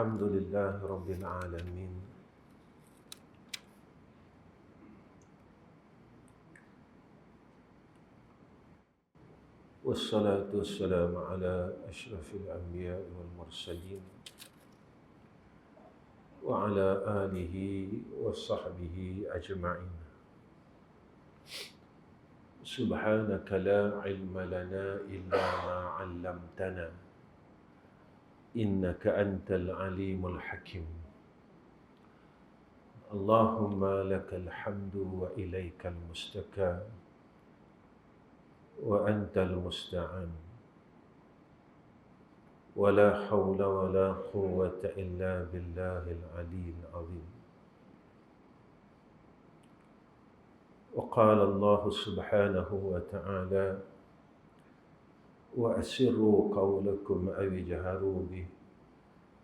الحمد لله رب العالمين والصلاة والسلام على أشرف الأنبياء والمرسلين وعلى آله وصحبه أجمعين. سبحانك لا علم لنا إلا ما علمتنا إنك أنت العليم الحكيم. اللهم لك الحمد وإليك المستكى وأنت المستعان ولا حول ولا قوة إلا بالله العلي العظيم. وقال الله سبحانه وتعالى وأسروا قولكم أو اجهروا به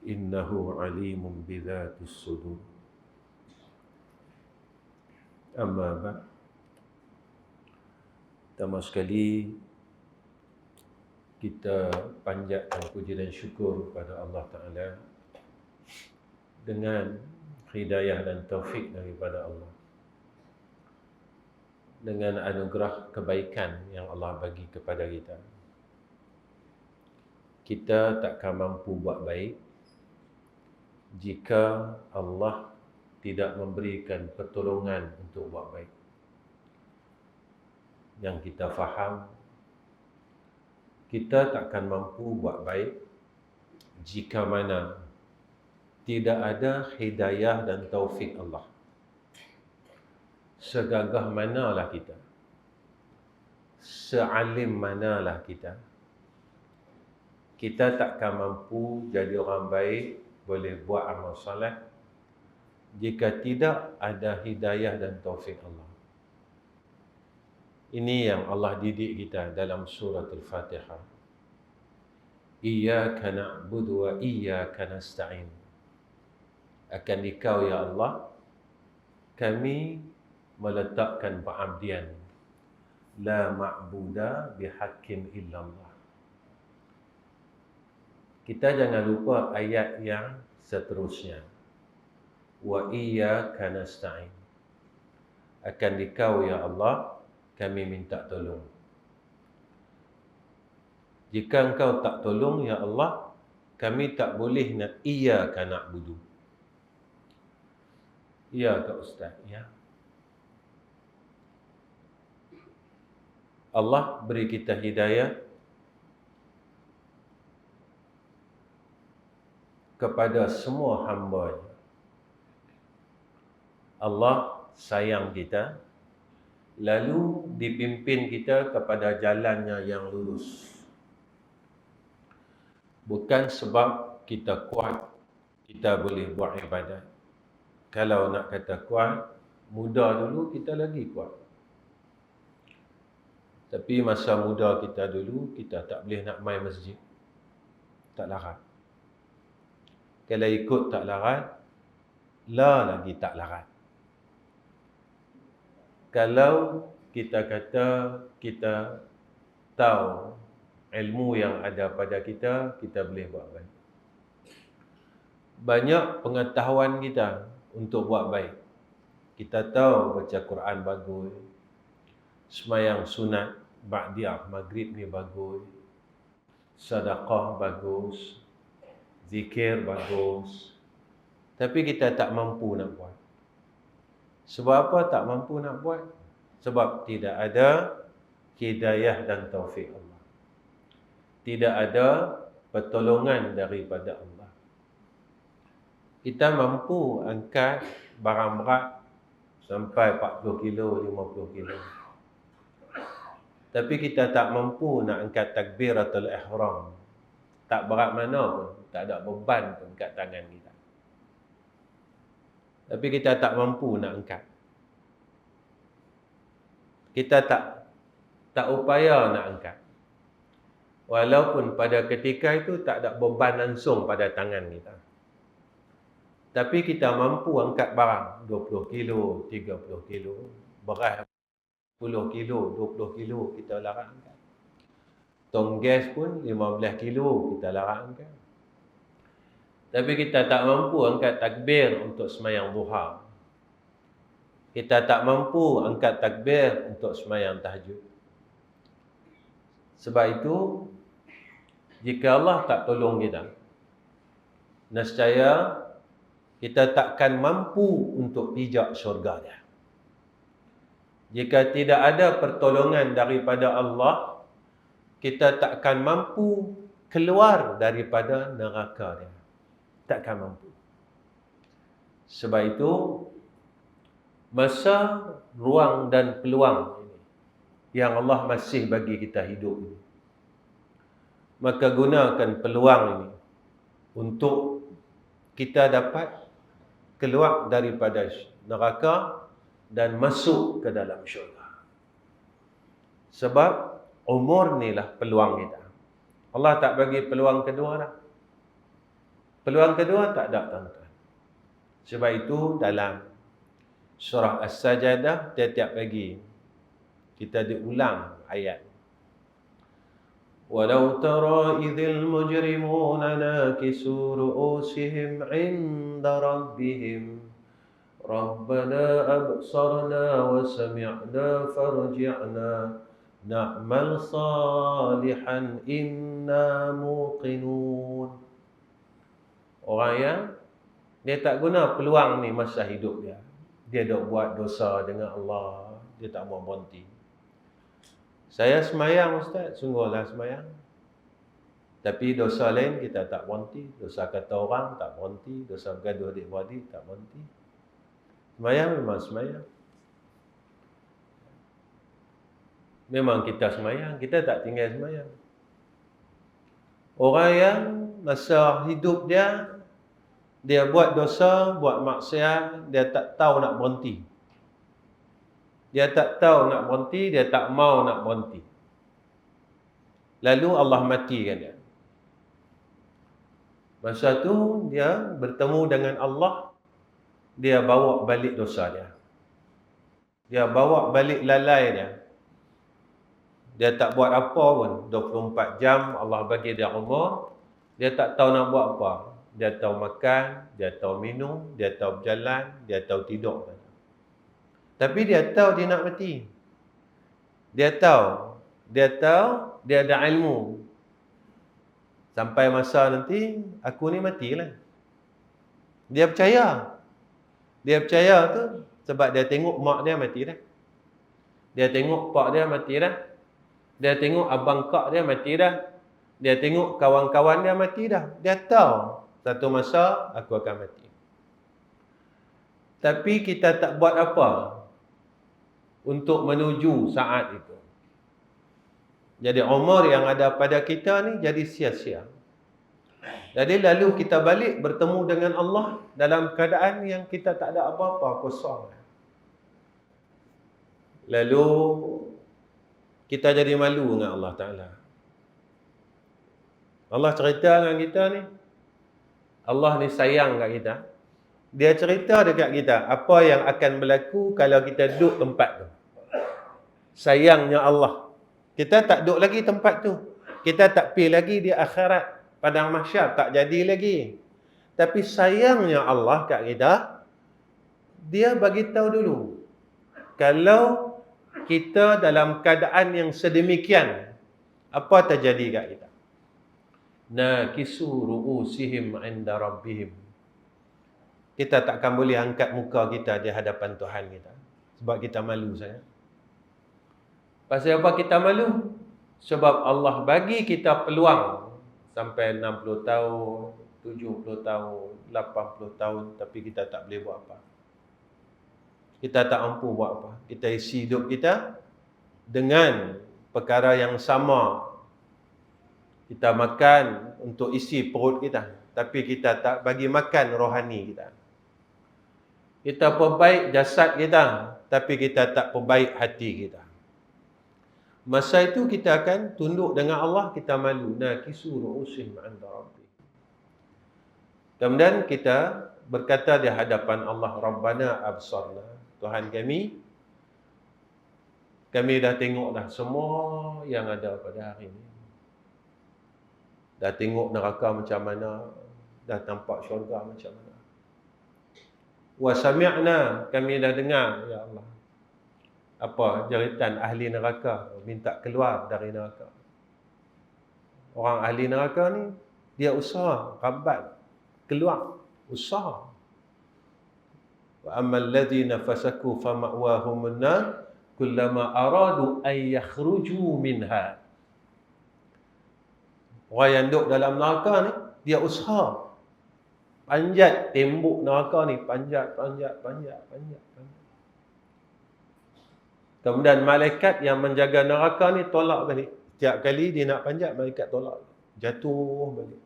إنه عليم بذات الصدور. Amma ba'd. Pertama sekali kita panjatkan puji dan syukur kepada Allah Ta'ala dengan hidayah dan taufik daripada Allah, dengan anugerah kebaikan yang Allah bagi kepada kita. Kita takkan mampu buat baik jika Allah tidak memberikan pertolongan untuk buat baik. Yang kita faham, kita takkan mampu buat baik jika mana tidak ada hidayah dan taufik Allah. Segagah manalah kita, sealim manalah kita, kita takkan mampu jadi orang baik, boleh buat amal soleh jika tidak ada hidayah dan taufik Allah. Ini yang Allah didik kita dalam surah Al-Fatihah. Iyyaka na'budu wa iyyaka nasta'in. Akan Dikau ya Allah kami meletakkan pengabdian. La ma'buda bihaqqin illallah. Kita jangan lupa ayat yang seterusnya. Wa iyyaka nasta'in. Akan Dikau ya Allah kami minta tolong. Jika Engkau tak tolong ya Allah, kami tak boleh nak iyyaka na'budu. Ya Kak Ustaz, ya. Allah beri kita hidayah kepada semua hamba-Nya. Allah sayang kita, lalu dipimpin kita kepada jalannya yang lurus. Bukan sebab kita kuat, kita boleh buat ibadat. Kalau nak kata kuat, muda dulu kita lagi kuat. Tapi masa muda kita dulu, kita tak boleh nak main masjid. Tak larat. Kalau ikut tak larat, lagi tak larat. Kalau kita kata kita tahu ilmu yang ada pada kita, kita boleh buat baik. Banyak pengetahuan kita untuk buat baik. Kita tahu baca Quran bagus, semayang sunat ba'diyah maghrib ni bagus, sedekah bagus, zikir bagus. Tapi kita tak mampu nak buat. Sebab apa tak mampu nak buat? Sebab tidak ada hidayah dan taufik Allah. Tidak ada pertolongan daripada Allah. Kita mampu angkat barang berat sampai 40 kilo, 50 kilo. Tapi kita tak mampu nak angkat takbiratul ihram. Tak berat mana pun, tak ada beban pun kat tangan kita. Tapi kita tak mampu nak angkat. Kita tak upaya nak angkat. Walaupun pada ketika itu tak ada beban langsung pada tangan kita. Tapi kita mampu angkat barang 20 kilo, 30 kilo, beras 10 kilo, 20 kilo kita larat angkat. Tong gas pun 15 kilo kita larat angkat. Tapi kita tak mampu angkat takbir untuk sembahyang duha. Kita tak mampu angkat takbir untuk sembahyang tahajud. Sebab itu, jika Allah tak tolong kita, nescaya kita takkan mampu untuk pijak syurga dia. Jika tidak ada pertolongan daripada Allah, kita takkan mampu keluar daripada neraka dia. Takkan mampu. Sebab itu, masa, ruang dan peluang ini yang Allah masih bagi kita hidup ini, maka gunakan peluang ini untuk kita dapat keluar daripada neraka dan masuk ke dalam syurga. Sebab umur ni lah peluang kita. Allah tak bagi peluang kedua dah. Peluang kedua tak ada, tuan-tuan. Sebab itu dalam surah As-Sajadah tiap-tiap pagi kita diulang ayat. Walau tara idzil mujrimuna nakisu ru'usihim 'inda rabbihim Rabbana absarna wa sami'na farji'na na'mal salihan inna muqinun. Orang yang dia tak guna peluang ni masa hidup dia. Dia dok buat dosa dengan Allah, dia tak mau berhenti. Saya semayang ustaz, sungguhlah semayang. Tapi dosa lain kita tak berhenti. Dosa kata orang tak berhenti. Dosa bergaduh adik-beradik tak berhenti. Semayang memang semayang. Memang kita semayang, kita tak tinggal semayang. Orang yang masa hidup dia buat dosa, buat maksiat, dia tak tahu nak berhenti. Dia tak tahu nak berhenti, dia tak mau nak berhenti. Lalu Allah matikan dia. Masa tu dia bertemu dengan Allah, dia bawa balik dosa dia. Dia bawa balik lalai dia. Dia tak buat apa pun. 24 jam Allah bagi dia umur, dia tak tahu nak buat apa. Dia tahu makan, dia tahu minum, dia tahu berjalan, dia tahu tidur. Tapi dia tahu dia nak mati. Dia tahu dia ada ilmu. Sampai masa nanti aku ni matilah. Dia percaya. Dia percaya tu sebab dia tengok mak dia mati dah. Dia tengok pak dia mati dah. Dia tengok abang kak dia mati dah. Dia tengok kawan-kawan dia mati dah. Dia tahu satu masa aku akan mati. Tapi kita tak buat apa untuk menuju saat itu. Jadi umur yang ada pada kita ni jadi sia-sia. Jadi lalu kita balik bertemu dengan Allah dalam keadaan yang kita tak ada apa-apa, kosong. Lalu kita jadi malu dengan Allah Ta'ala. Allah cerita dengan kita ni, Allah ni sayang kat kita. Dia cerita dekat kita apa yang akan berlaku kalau kita duduk tempat tu. Sayangnya Allah. Kita tak duduk lagi tempat tu. Kita tak pergi lagi di akhirat. Padang mahsyar tak jadi lagi. Tapi sayangnya Allah kat kita, dia bagi tahu dulu. Kalau kita dalam keadaan yang sedemikian, apa terjadi kat kita? Nakisu ru'usihim 'inda rabbihim. Kita takkan boleh angkat muka kita di hadapan Tuhan kita. Sebab kita malu sangat. Pasal apa kita malu? Sebab Allah bagi kita peluang sampai 60 tahun, 70 tahun, 80 tahun, tapi kita tak boleh buat apa. Kita tak mampu buat apa. Kita isi hidup kita dengan perkara yang sama. Kita makan untuk isi perut kita, tapi kita tak bagi makan rohani kita. Kita perbaik jasad kita, tapi kita tak perbaik hati kita. Masa itu kita akan tunduk dengan Allah, kita malu. Nakisu ru'usihim 'inda rabbih. Kemudian kita berkata di hadapan Allah, Rabbana absarna. Tuhan kami dah tengok dah semua yang ada pada hari ini. Dah tengok neraka macam mana, dah nampak syurga macam mana. Wa sami'na, kami dah dengar, ya Allah, apa jeritan ahli neraka minta keluar dari neraka. Orang ahli neraka ni dia usaha rabat keluar, usaha. Wa ammal ladzina fasaku fama'wahumun nar kullama aradu an yakhruju minha. Orang yang duduk dalam neraka ni dia usaha panjat tembok neraka ni, panjat. Kemudian malaikat yang menjaga neraka ni tolak balik. Setiap kali dia nak panjat, malaikat tolak. Jatuh balik.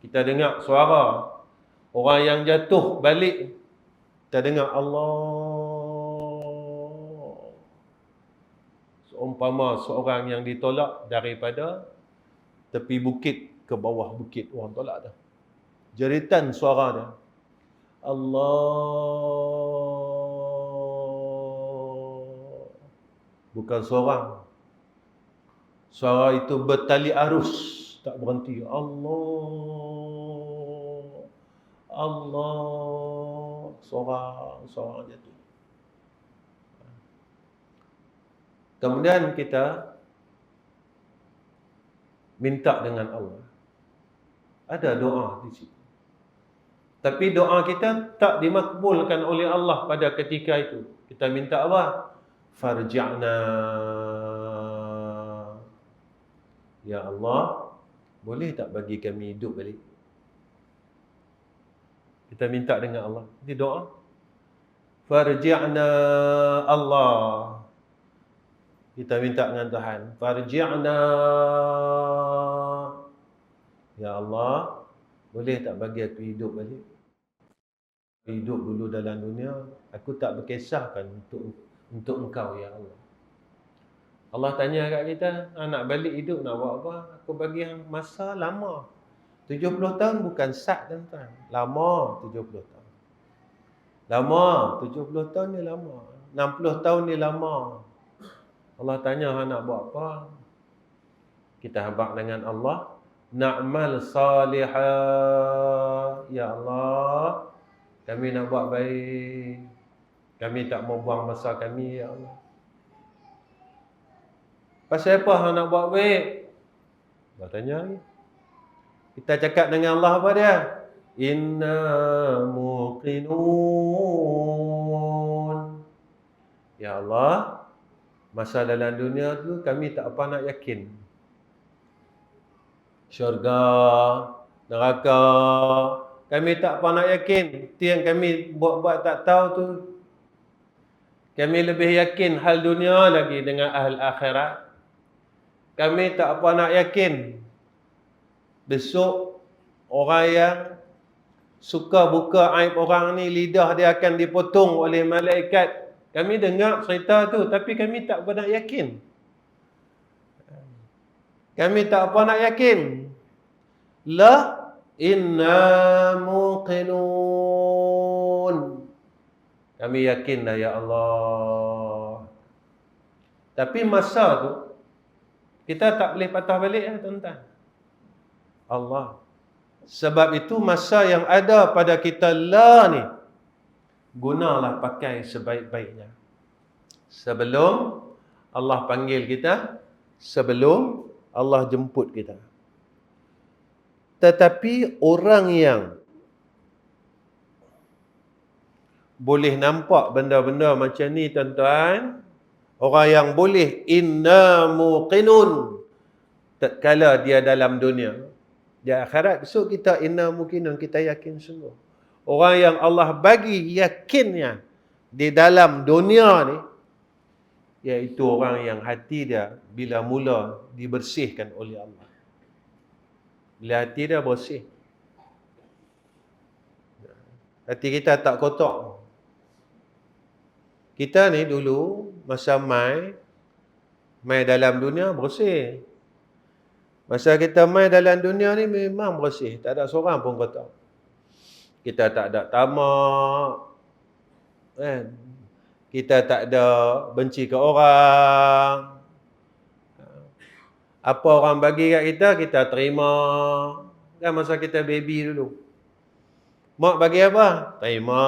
Kita dengar suara orang yang jatuh balik. Kita dengar Allah. Seumpama seorang yang ditolak daripada tepi bukit ke bawah bukit. Orang tolak dah. Jeritan suara dia. Allah. Bukan seorang. Suara itu bertali arus. Tak berhenti. Allah. Allah. Seorang jatuh. Kemudian kita minta dengan Allah. Ada doa di situ. Tapi doa kita tak dimakbulkan oleh Allah pada ketika itu. Kita minta apa? Farji'na. Ya Allah, boleh tak bagi kami hidup balik? Kita minta dengan Allah. Ini doa. Farji'na Allah. Kita minta dengan Tuhan. Farji'na. Ya Allah, boleh tak bagi aku hidup balik? Hidup dulu dalam dunia, aku tak berkisahkan untuk engkau, ya Allah. Allah tanya kat kita, nak balik hidup nak buat apa? Aku bagi masa lama. 70 tahun bukan sat, tuan-tuan. Lama 70 tahun. Lama 70 tahun ni lama. 60 tahun ni lama. Allah tanya nak buat apa? Kita habaq dengan Allah, na'mal salihah. Ya Allah, kami nak buat baik. Kami tak mau buang masa kami, ya Allah. Pasal apa nak buat baik? Allah tanya lagi. Kita cakap dengan Allah apa dia? Inna muqinun. Ya Allah, masa dalam dunia tu kami tak apa nak yakin. Syurga, neraka, kami tak apa nak yakin. Itu yang kami buat-buat tak tahu tu. Kami lebih yakin hal dunia lagi dengan hal akhirat. Kami tak apa nak yakin besok orang yang suka buka aib orang ni, lidah dia akan dipotong oleh malaikat. Kami dengar cerita tu, tapi kami tak apa nak yakin. Kami tak apa nak yakin. La inna muqinun. Kami yakin dah, ya Allah. Tapi masa tu kita tak boleh patah balik lah, tuan-tuan. Allah. Sebab itu masa yang ada pada kita la ni, gunalah pakai sebaik-baiknya. Sebelum Allah panggil kita, sebelum Allah jemput kita. Tetapi orang yang boleh nampak benda-benda macam ni, tuan-tuan, orang yang boleh inna muqinun tatkala dia dalam dunia. Di akhirat besok kita inna muqinun, kita yakin sungguh. Orang yang Allah bagi yakinnya di dalam dunia ni, iaitu orang yang hati dia bila mula dibersihkan oleh Allah. Bila hati dia bersih, hati kita tak kotor. Kita ni dulu masa mai dalam dunia bersih. Masa kita mai dalam dunia ni memang bersih, tak ada seorang pun kotor. Kita tak ada tamak, kan? Kita tak ada benci ke orang. Apa orang bagi kat kita, kita terima. Kan masa kita baby dulu. Mak bagi apa? Terima.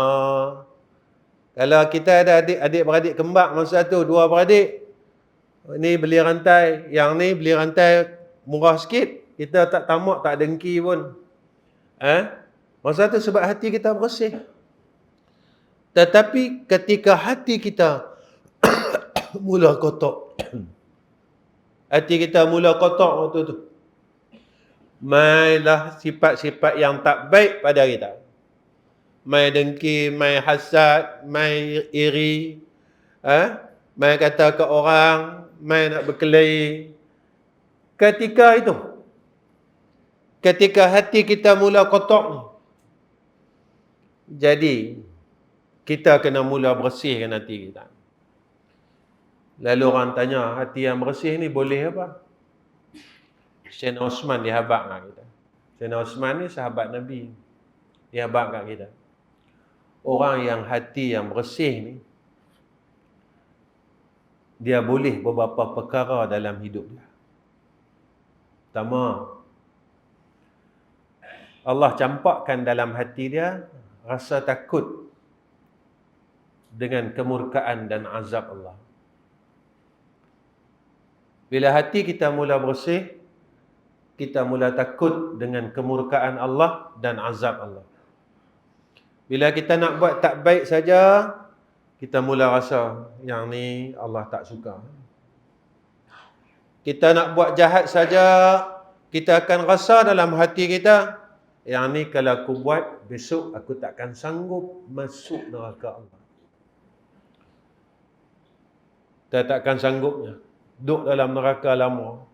Kalau kita ada adik-beradik kembar masa tu, 2 beradik, ni beli rantai, yang ni beli rantai murah sikit, kita tak tamak, tak dengki pun. Masa tu sebab hati kita bersih. Tetapi ketika hati kita mula kotor, hati kita mula kotor waktu tu, mainlah sifat-sifat yang tak baik pada kita. Mai dengki, mai hasad, mai iri, mai kata ke orang, mai nak berkelahi. Ketika itu, ketika hati kita mula kotor, jadi kita kena mula bersihkan hati kita. Lalu orang tanya, hati yang bersih ni boleh apa? Sayyidina Osman dia habaq kat kita. Sayyidina Osman ni sahabat Nabi. Dia habaq kat kita. Orang yang hati yang bersih ni, dia boleh beberapa perkara dalam hidup dia. Pertama, Allah campakkan dalam hati dia rasa takut dengan kemurkaan dan azab Allah. Bila hati kita mula bersih, kita mula takut dengan kemurkaan Allah dan azab Allah. Bila kita nak buat tak baik saja, kita mula rasa yang ni Allah tak suka. Kita nak buat jahat saja, kita akan rasa dalam hati kita, yang ni kalau aku buat, besok aku takkan sanggup masuk neraka Allah. Kita takkan sanggupnya duduk dalam neraka lama.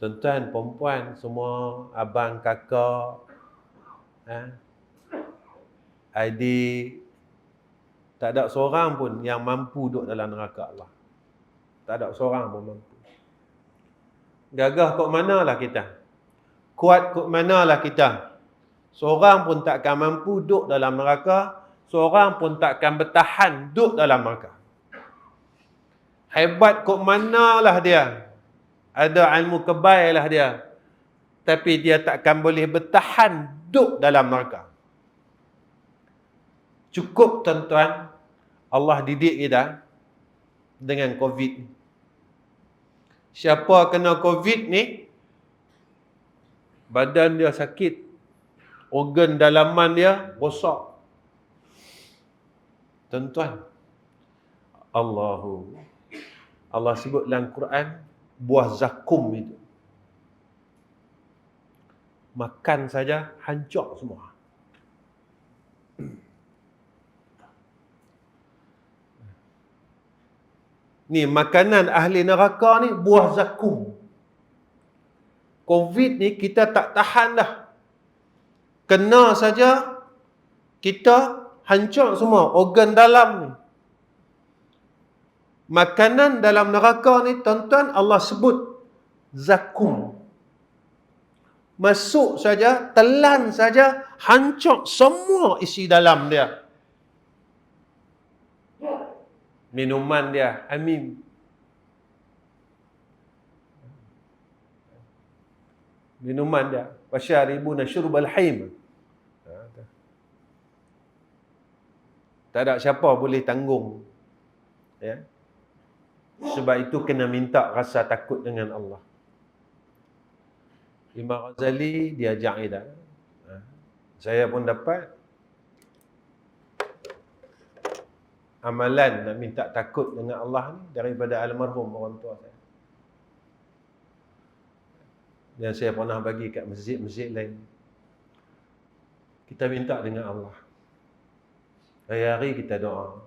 Tuan-tuan, perempuan, semua abang, kakak, adik, tak ada seorang pun yang mampu duduk dalam neraka Allah. Tak ada seorang pun mampu. Gagah kok manalah kita, kuat kok manalah kita, seorang pun takkan mampu duduk dalam neraka, seorang pun takkan bertahan duduk dalam neraka. Hebat kok manalah dia, ada ilmu kebailah dia, tapi dia takkan boleh bertahan duduk dalam neraka. Cukup tuan-tuan, Allah didik kita dengan COVID. Siapa kena COVID ni, badan dia sakit, organ dalaman dia rosak. Tuan-tuan, Allah sebut dalam Quran, buah zakum itu, makan saja hancur semua. Ni makanan ahli neraka ni, buah zakum. COVID ni kita tak tahan dah. Kena saja kita hancur semua organ dalam ni. Makanan dalam neraka ni, tuan-tuan, Allah sebut zakum. Masuk saja, telan saja, hancur semua isi dalam dia. Minuman dia, hamim. Minuman dia, wasyaribuna syurbal haim. Tak ada siapa boleh tanggung. Ya. Sebab itu kena minta rasa takut dengan Allah. Imam Ghazali diajak kita. Saya pun dapat amalan nak minta takut dengan Allah ni daripada almarhum orang tua saya. Dan saya pernah bagi kat masjid-masjid lain. Kita minta dengan Allah. Hari-hari kita doa.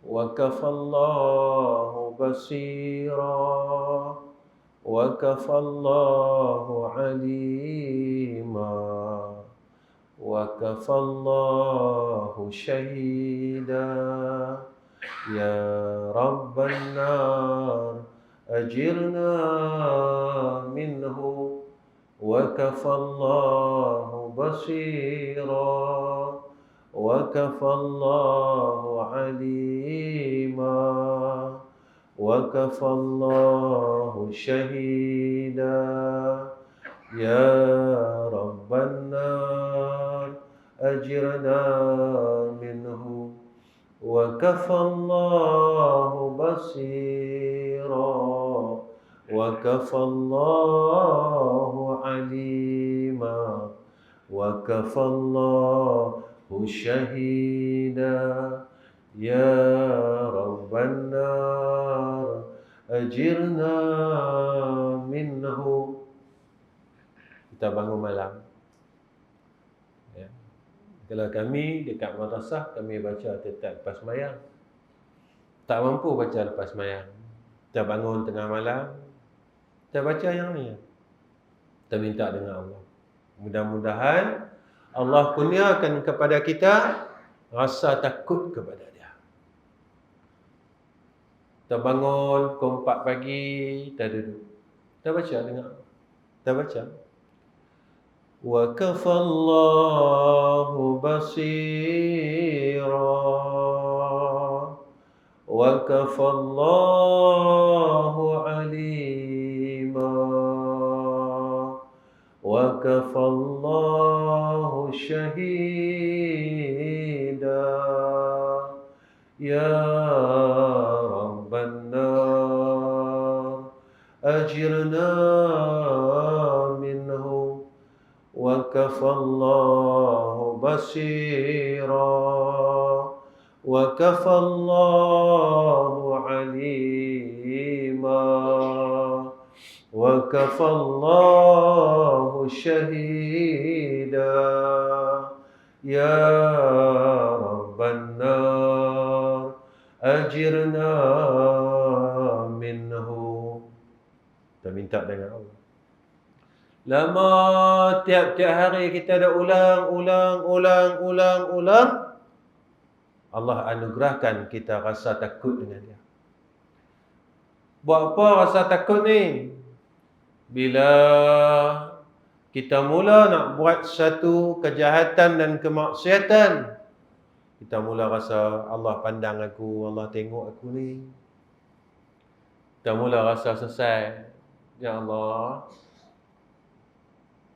Wa kafallahu basira wa kafallahu alima wa kafallahu syahida ya rabban nar ajirna minhu wa kafallahu basira wa kafallahu alima wa kafallahu syahida ya rabban nar أجرنا منه وكفى الله بصيرا وكفى الله عليما وكفى الله شهيدا يا رب النار أجرنا منه. Kita bangun malam. Ya. Kalau kami dekat madrasah, kami baca tetap lepas sembahyang. Tak mampu baca lepas sembahyang, kita bangun tengah malam, kita baca yang ni. Kita minta dengan Allah. Mudah-mudahan Allah kurniakan kepada kita rasa takut kepada Dia. Kita bangun pukul 4 pagi, kita duduk. Kita baca dengan Allah. Kita baca. وَكَفَى اللَّهُ بَصِيرًا وَكَفَى اللَّهُ عَلِيمًا وَكَفَى اللَّهُ شَهِيدًا يَا رَبَّ النَّارِ أَجِرْنَا مِنْهُ وكفى الله بصيرا وكفى الله عليما وكفى الله شهيدا يا رب النار أجرنا منه. Kita minta dengan Allah. Lama tiap-tiap hari kita dah ulang. Allah anugerahkan kita rasa takut dengan Dia. Buat apa rasa takut ni? Bila kita mula nak buat satu kejahatan dan kemaksiatan, kita mula rasa Allah pandang aku, Allah tengok aku ni. Kita mula rasa sesat. Ya Allah,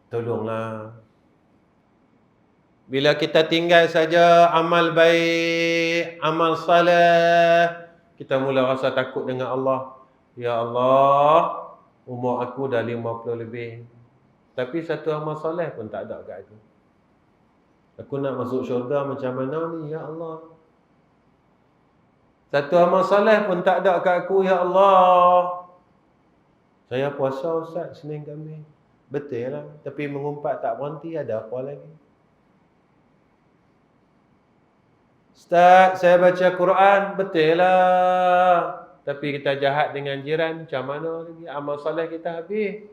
tolonglah. Bila kita tinggal saja amal baik, amal saleh, kita mula rasa takut dengan Allah. Ya Allah, umur aku dah 50 lebih, tapi satu amal saleh pun tak ada kat aku. Aku nak masuk syurga macam mana ni, ya Allah? Satu amal saleh pun tak ada kat aku, ya Allah. Saya puasa Ustaz, Senin Khamis. Betul lah, tapi mengumpat tak berhenti, ada apa lagi? Ustaz, saya baca Quran, betul lah, tapi kita jahat dengan jiran, macam mana lagi? Amal soleh kita habis.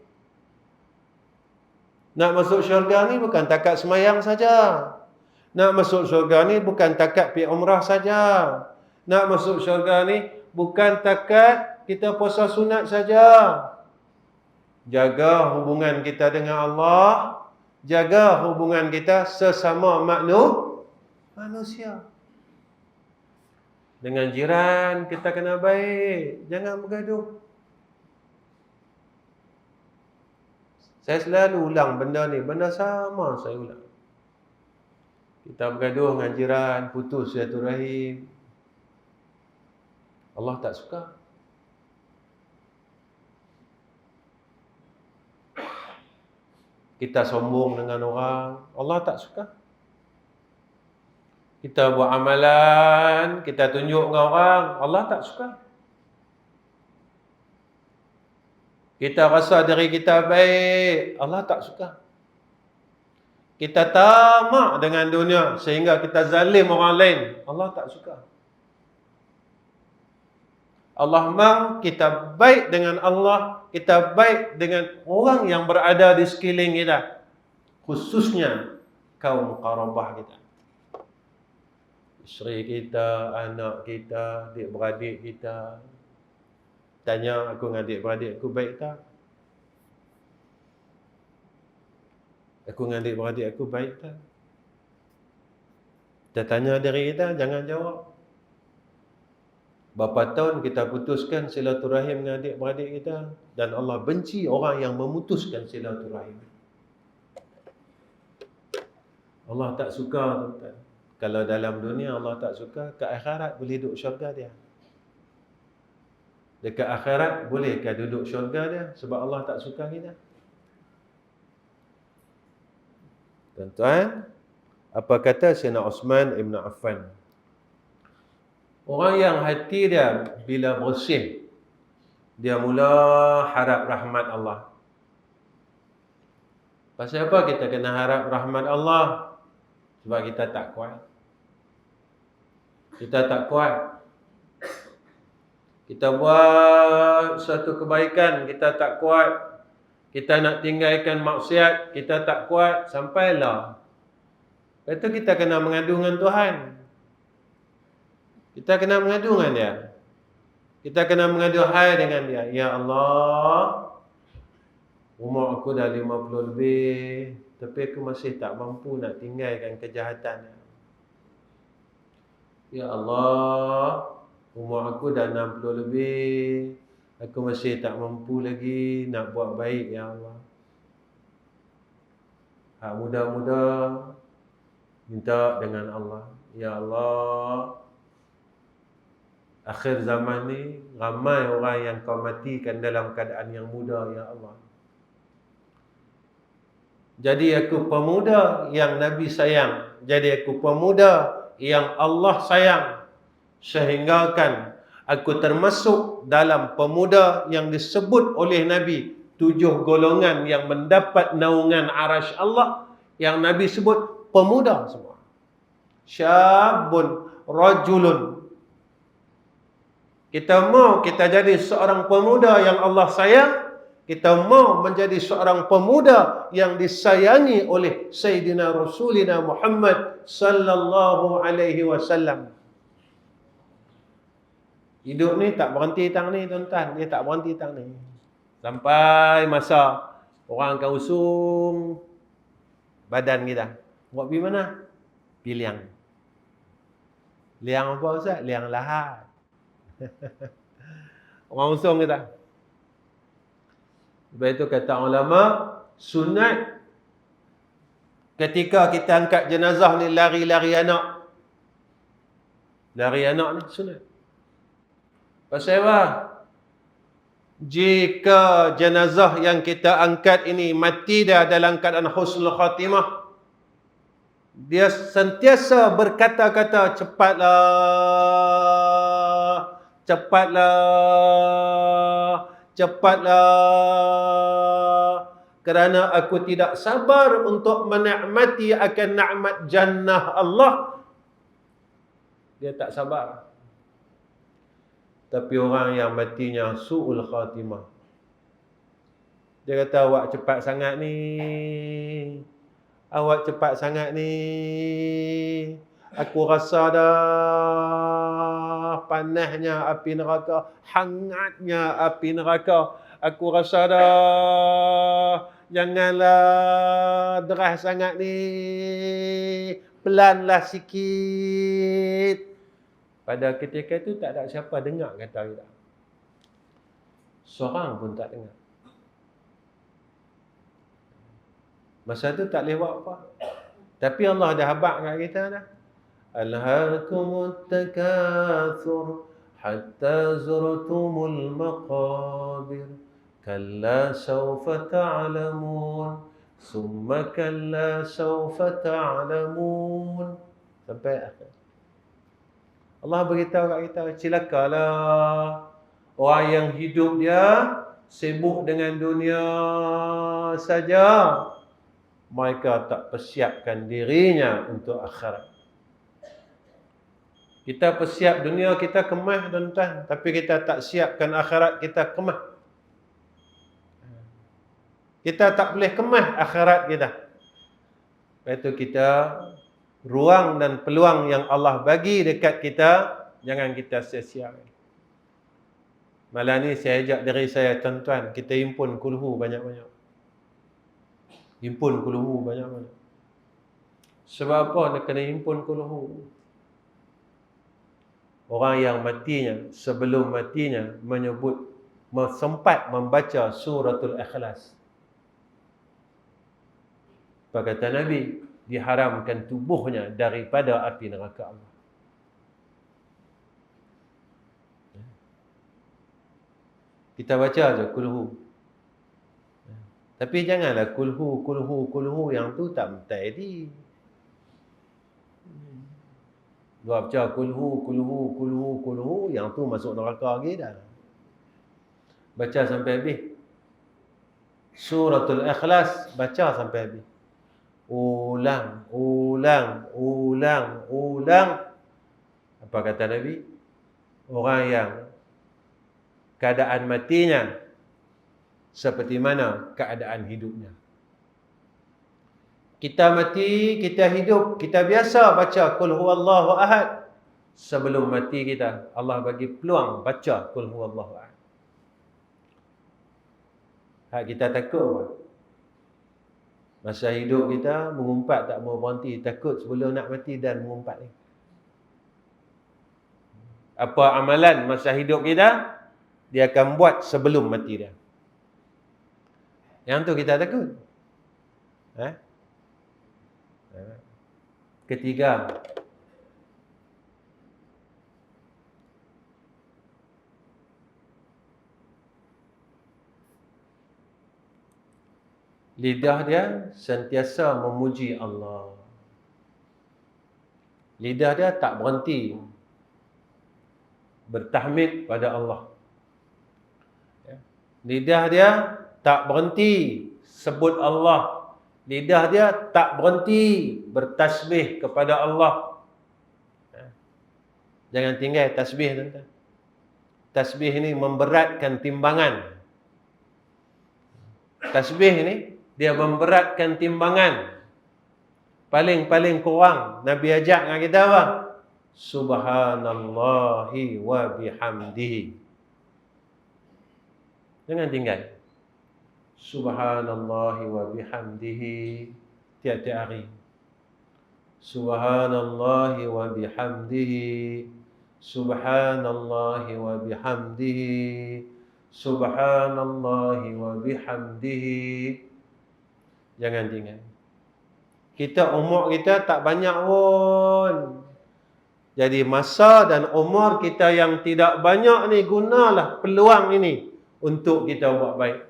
Nak masuk syurga ni bukan takat semayang saja. Nak masuk syurga ni bukan takat pergi umrah saja. Nak masuk syurga ni bukan takat kita puasa sunat saja. Jaga hubungan kita dengan Allah, jaga hubungan kita sesama manusia. Dengan jiran kita kena baik, jangan bergaduh. Saya selalu ulang benda ni, benda sama saya ulang. Kita bergaduh dengan jiran, putus silaturahim, Allah tak suka. Kita sombong dengan orang, Allah tak suka. Kita buat amalan, kita tunjuk dengan orang, Allah tak suka. Kita rasa diri kita baik, Allah tak suka. Kita tamak dengan dunia sehingga kita zalim orang lain, Allah tak suka. Allah mahu kita baik dengan Allah, kita baik dengan orang yang berada di sekeliling kita, khususnya kaum qarabah kita. Isteri kita, anak kita, adik-beradik kita. Tanya aku dengan adik-beradik aku baik tak? Aku dengan adik-beradik aku baik tak? Kita tanya diri kita, jangan jawab. Berapa tahun kita putuskan silaturahim dengan adik-beradik kita, dan Allah benci orang yang memutuskan silaturahim. Allah tak suka, tuan-tuan. Kalau dalam dunia Allah tak suka, ke akhirat boleh duduk syurga dia. Dekat akhirat bolehkah duduk syurga dia sebab Allah tak suka kita? Tuan-tuan, apa kata Sayyidina Osman Ibn Affan? Orang yang hati dia bila bersih, dia mula harap rahmat Allah. Pasal apa kita kena harap rahmat Allah? Sebab kita tak kuat. Kita tak kuat. Kita buat satu kebaikan, kita tak kuat. Kita nak tinggalkan maksiat, kita tak kuat. Sampailah. Lepas tu kita kena mengadu dengan Tuhan. Kita kena mengadu dengan dia. Kita kena mengadu hai dengan dia. Ya Allah, umur aku dah 50 lebih, tapi aku masih tak mampu nak tinggalkan kejahatan. Ya Allah, umur aku dah 60 lebih, aku masih tak mampu lagi nak buat baik, Ya Allah. Hak muda-muda minta dengan Allah. Ya Allah, akhir zaman ni ramai orang yang kau matikan dalam keadaan yang muda, Ya Allah. Jadi aku pemuda yang Nabi sayang. Jadi aku pemuda yang Allah sayang. Sehinggakan aku termasuk dalam pemuda yang disebut oleh Nabi 7 golongan yang mendapat naungan arasy Allah, yang Nabi sebut pemuda semua. Syabun rajulun. Kita mau kita jadi seorang pemuda yang Allah sayang. Kita mau menjadi seorang pemuda yang disayangi oleh Sayyidina Rasulina Muhammad sallallahu alaihi wasallam. Hidup ni tak berhenti tang ni, tuan-tuan. Dia tak berhenti tang ni. Sampai masa orang akan usung badan kita. Buat pergi mana? Pergi liang. Liang apa Ustaz? Liang lahat. Orang usung kita. Sebab itu kata ulama, sunat ketika kita angkat jenazah ni lari-lari anak. Lari anak ni sunat. Pasal apa? Jika jenazah yang kita angkat ini mati dia dalam keadaan husnul khatimah, dia sentiasa berkata-kata, cepatlah, cepatlah, cepatlah, kerana aku tidak sabar untuk menikmati akan nikmat jannah Allah. Dia tak sabar. Tapi orang yang matinya su'ul khatimah, dia kata, awak cepat sangat ni, awak cepat sangat ni, aku rasa dah panasnya api neraka, hangatnya api neraka. Aku rasa dah, janganlah deras sangat ni, pelanlah sikit. Pada ketika itu tak ada siapa dengar kata kita. Seorang pun tak dengar. Masa tu tak boleh buat apa. Tapi Allah dah habaq kat kita dah. Alhaakumut takatsur hatta zurtumul maqabir. Kalla sawfa ta'lamun. Summa kalla sawfa ta'lamun. Sampai akhir. Allah beritahu kat kita, celakalah orang yang hidup dia sibuk dengan dunia saja. Mereka tak persiapkan dirinya untuk akhirat. Kita persiap dunia kita kemas, tuan-tuan, tapi kita tak siapkan akhirat kita kemas. Kita tak boleh kemas akhirat kita. Lepas itu kita, ruang dan peluang yang Allah bagi dekat kita, jangan kita sia-siakan. Malam ni saya ajak diri saya, tuan-tuan, kita himpun kulhu banyak-banyak. Himpun kulhu banyak-banyak. Sebab apa nak kena himpun kulhu? Orang yang matinya, sebelum matinya, menyebut, sempat membaca suratul Ikhlas. Apa kata Nabi? diharamkan tubuhnya daripada api neraka Allah. Kita baca je kulhu. Tapi janganlah kulhu yang tu tak mentai. Dua baca kulhu yang tu masuk neraka lagi dah. Baca sampai habis. Suratul Ikhlas baca sampai habis. Ulang. Apa kata Nabi? Orang yang keadaan matinya seperti mana keadaan hidupnya. Kita mati, kita hidup, kita biasa baca Qul huwallahu ahad. Sebelum mati kita, Allah bagi peluang baca Qul huwallahu ahad. Kita takut apa? Masa hidup kita mengumpat tak mau berhenti, takut sebelum nak mati dan mengumpat ni. Apa amalan masa hidup kita dia akan buat sebelum mati dia. Yang tu kita takut. Ketiga, lidah dia sentiasa memuji Allah. Lidah dia tak berhenti bertahmid pada Allah. Lidah dia tak berhenti sebut Allah. Lidah dia tak berhenti bertasbih kepada Allah. Jangan tinggal tasbih, tuan-tuan. Tasbih ni memberatkan timbangan. Tasbih ni dia memberatkan timbangan. Paling kurang Nabi ajak dengan kita apa? Subhanallahi wa bihamdihi. Jangan tinggal. Subhanallahi wa bihamdihi tiap-tiap hari. Subhanallahi wa bihamdihi. Subhanallahi wa bihamdihi. Subhanallahi wa bihamdihi. Jangan tinggal. Umur kita tak banyak pun. Jadi masa dan umur kita yang tidak banyak ni, gunalah peluang ini untuk kita buat baik.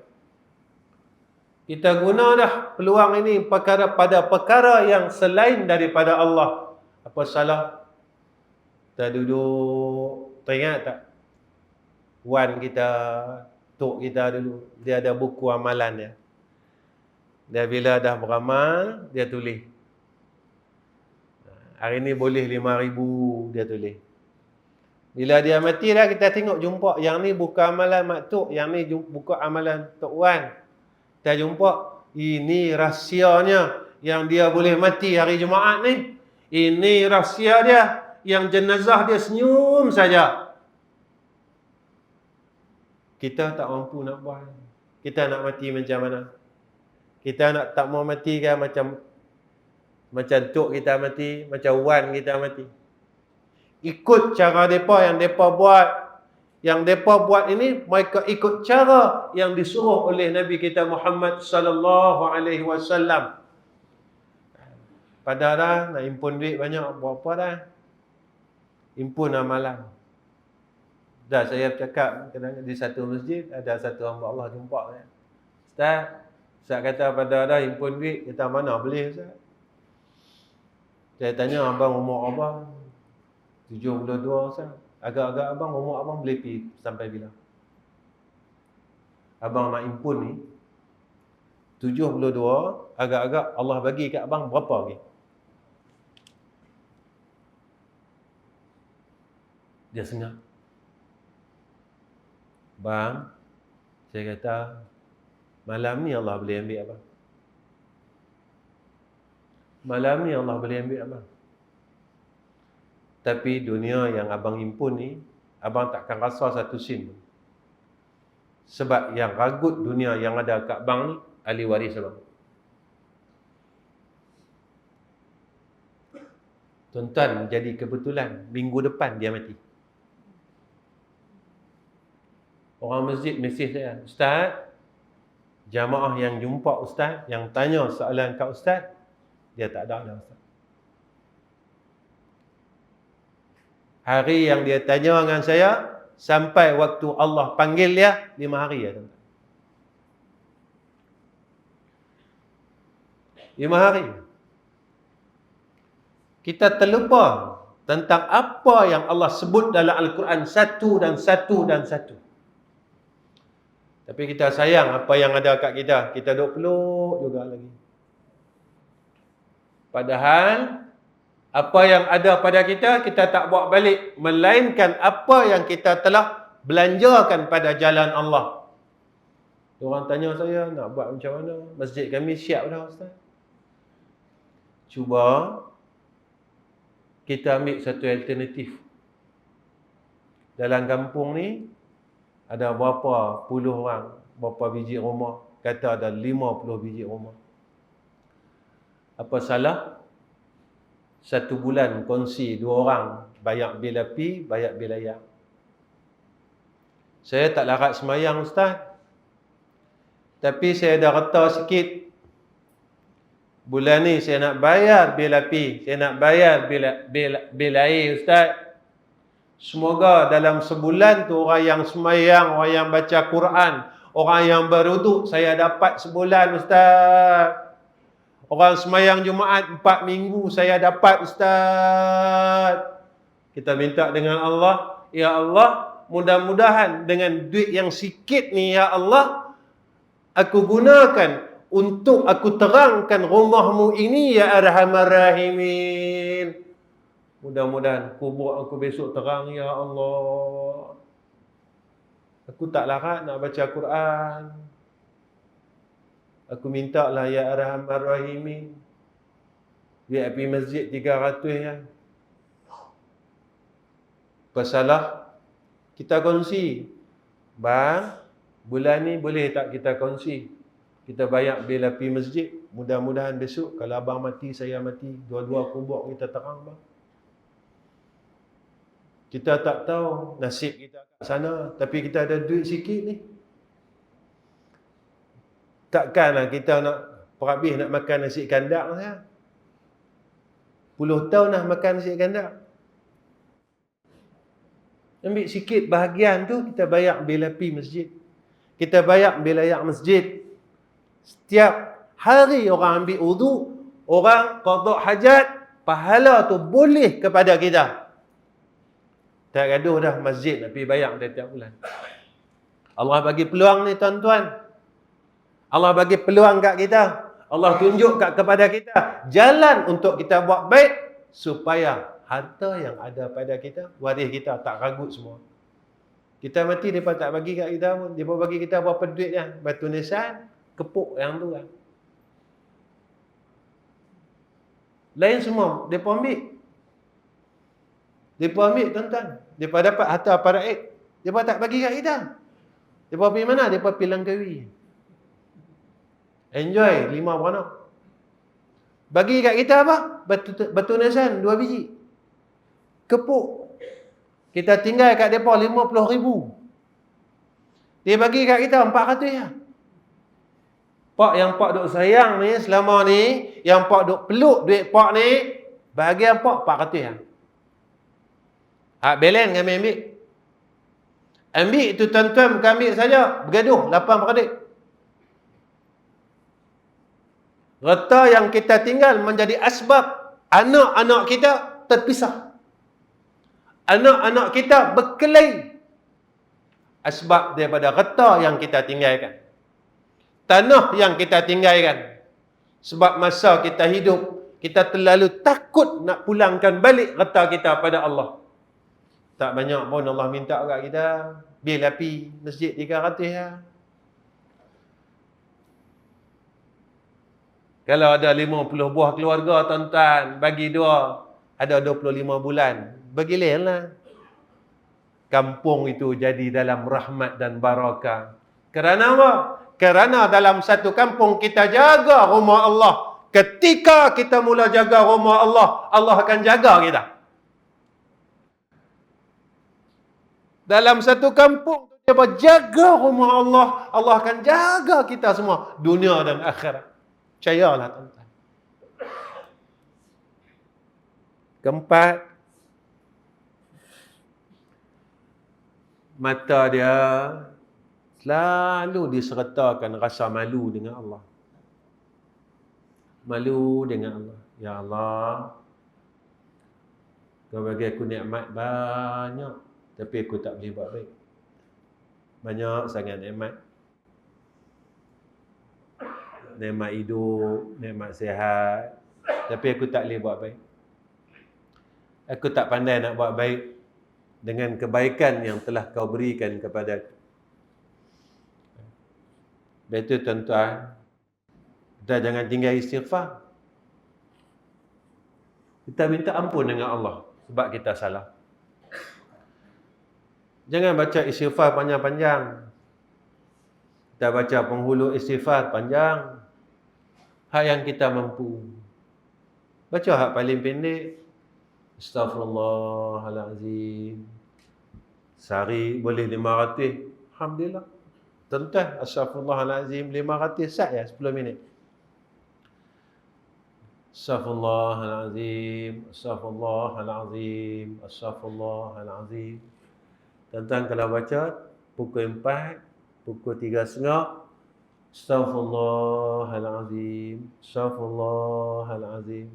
Kita guna dah peluang ini pada perkara yang selain daripada Allah. Apa salah? Kita duduk, teringat tak? Wan kita, tok kita dulu, dia ada buku amalan dia. Dia bila dah beramal, dia tulis. Hari ni boleh 5,000, dia tulis. Bila dia mati dah, kita tengok jumpa. Yang ni buku amalan Mak Tok, yang ni buku amalan Tok Wan. Kita jumpa, ini rahsianya yang dia boleh mati hari Jumaat ni. Ini rahsia dia, yang jenazah dia senyum saja. Kita tak mampu nak buat. Kita nak mati macam mana? Kita tak mau mati kan macam tok kita mati, macam wan kita mati. Ikut cara mereka yang mereka buat. Yang mereka buat ini, mereka ikut cara yang disuruh oleh Nabi kita Muhammad sallallahu alaihi wasallam. Padahal dah nak impun duit banyak, buat apa dah? Impun amalan. Dah saya cakap di satu masjid, ada satu hamba Allah jumpa saya. Ustaz kata pada dah impun duit, kata mana boleh Ustaz? Saya tanya abang umur abang 72 Ustaz. Agak-agak abang umur abang boleh pergi sampai bila? Abang nak impun ni 72, agak-agak Allah bagi kat abang berapa lagi? Dia senyap. Bang, saya kata malam ni Allah boleh ambil abang. Malam ni Allah boleh ambil abang. Tapi dunia yang abang impun ni, abang takkan rasa satu sen pun. Sebab yang ragut dunia yang ada kat abang ni, ahli waris abang. Tuan-tuan, jadi kebetulan minggu depan dia mati. Orang masjid mesej saya, Ustaz, jamaah yang jumpa Ustaz, yang tanya soalan kat Ustaz, dia tak ada dah Ustaz. Hari yang dia tanya dengan saya, sampai waktu Allah panggil dia, 5 hari ya tuan-tuan. 5 hari. Kita terlupa tentang apa yang Allah sebut dalam Al-Quran, satu dan satu dan satu. Tapi kita sayang apa yang ada kat kita. Kita duk peluk juga lagi. Padahal apa yang ada pada kita, kita tak bawa balik. Melainkan apa yang kita telah belanjakan pada jalan Allah. Orang tanya saya, nak buat macam mana? Masjid kami siap dah Ustaz. Cuba kita ambil satu alternatif. Dalam kampung ni, ada berapa puluh orang, berapa biji rumah. Kata ada 50 biji rumah. Apa salah? 1 bulan kongsi 2 orang. Bayar bil api, bayar bil air. Saya tak larat semayang Ustaz. Tapi saya dah reta sikit. Bulan ni saya nak bayar bil api. Saya nak bayar bil air Ustaz. Semoga dalam sebulan tu orang yang semayang, orang yang baca Quran, orang yang berwuduk, saya dapat sebulan Ustaz. Orang semayang Jumaat 4 minggu, saya dapat Ustaz. Kita minta dengan Allah, ya Allah, mudah-mudahan dengan duit yang sikit ni, ya Allah, aku gunakan untuk aku terangkan rumahmu ini, ya Arhamar Rahimin. Mudah-mudahan kubur aku besok terang, ya Allah. Aku tak larat nak baca Quran. Aku minta lah, ya Arhamar Rahimin. Biar pergi masjid 300 ya. Pasalah kita kongsi. Bang, bulan ni boleh tak kita kongsi? Kita bayar bil api masjid. Mudah-mudahan besok kalau abang mati, saya mati, dua-dua kubur kita terang bang. Kita tak tahu nasib kita kat sana, tapi kita ada duit sikit ni. Takkanlah kita nak perhabis nak makan nasi kandak ya. Puluh tahun nak makan nasi kandak. Ambil sikit bahagian tu, kita bayar bil api masjid. Kita bayar bil air masjid. Setiap hari orang ambil wudu, orang qada hajat, pahala tu boleh kepada kita. Tak gaduh dah masjid nak pergi bayar setiap bulan. Allah bagi peluang ni tuan-tuan. Allah bagi peluang kat kita. Allah tunjuk kepada kita jalan untuk kita buat baik supaya harta yang ada pada kita, waris kita tak ragut semua. Kita mati, mereka tak bagi kat kita pun. Mereka bagi kita berapa duit kan? Batu nisan, kepuk yang tu kan. Lain semua, mereka ambil. Mereka ambil tuan-tuan. Mereka dapat harta paraid. Mereka tak bagi kat kita. Mereka pergi mana? Mereka pergi Langkawi. Enjoy 5 beranak. Bagi kat kita apa? Batu nisan 2 biji. Kepuk. Kita tinggal kat mereka 50,000. Dia bagi kat kita 400 ya. Pak yang pak duk sayang ni selama ni, yang pak duk peluk duit pak ni, bahagian pak 400 ya. Hak balance kami ambil. Ambil itu tuan-tuan bukan ambil saja, bergaduh 8%. Reta yang kita tinggal menjadi asbab anak-anak kita terpisah. Anak-anak kita berkelahi asbab daripada reta yang kita tinggalkan. Tanah yang kita tinggalkan. Sebab masa kita hidup, kita terlalu takut nak pulangkan balik reta kita pada Allah. Tak banyak pun Allah minta kat kita bil api masjid 300 ya. Kalau ada 50 buah keluarga tuan-tuan, bagi 2, ada 25 bulan. Bagi lain lah. Kampung itu jadi dalam rahmat dan barakah. Kerana apa? Kerana dalam satu kampung kita jaga rumah Allah. Ketika kita mula jaga rumah Allah, Allah akan jaga kita. Dalam satu kampung, dia berjaga rumah Allah, Allah akan jaga kita semua, dunia dan akhirat. Percayalah tuan-tuan. keempat, mata dia selalu disertakan rasa malu dengan Allah. Malu dengan Allah. Ya Allah, Kau bagi aku nikmat banyak, tapi aku tak boleh buat baik. Banyak sangat nikmat. Nikmat hidup, nikmat sihat, tapi aku tak boleh buat baik. Aku tak pandai nak buat baik dengan kebaikan yang telah Kau berikan kepada aku. Betul tuan-tuan, kita jangan tinggal istighfar. Kita minta ampun dengan Allah sebab kita salah. Jangan baca istighfar panjang-panjang. Kita baca penghulu istighfar panjang. Hak yang kita mampu. Baca hak paling pendek. Astaghfirullahalazim. Sehari boleh 500. Alhamdulillah. Tuan-tuan, astaghfirullahalazim 500 sat ya 10 minit. Astaghfirullahalazim, astaghfirullahalazim, astaghfirullahalazim. Tuan-tuan kalau baca pukul 4, pukul 3.30, astaghfirullahalazim, astaghfirullahalazim.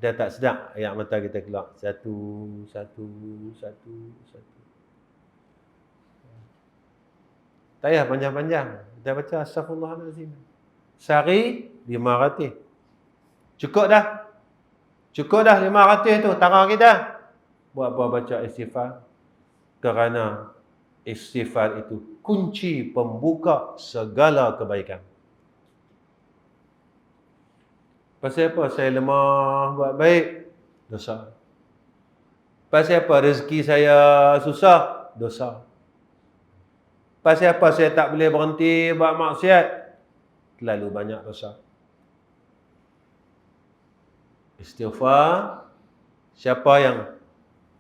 Dah tak sedap ayat mata kita keluar. Satu. Tak payah panjang-panjang. Kita baca astaghfirullahalazim. Sehari 500. Cukup dah 500 tu tarah kita. Buat baca istighfar. Kerana istighfar itu kunci pembuka segala kebaikan. Pasal apa saya lemah buat baik? Dosa. Pasal apa rezeki saya susah? Dosa. Pasal apa saya tak boleh berhenti buat maksiat? Terlalu banyak dosa. Istighfar, siapa yang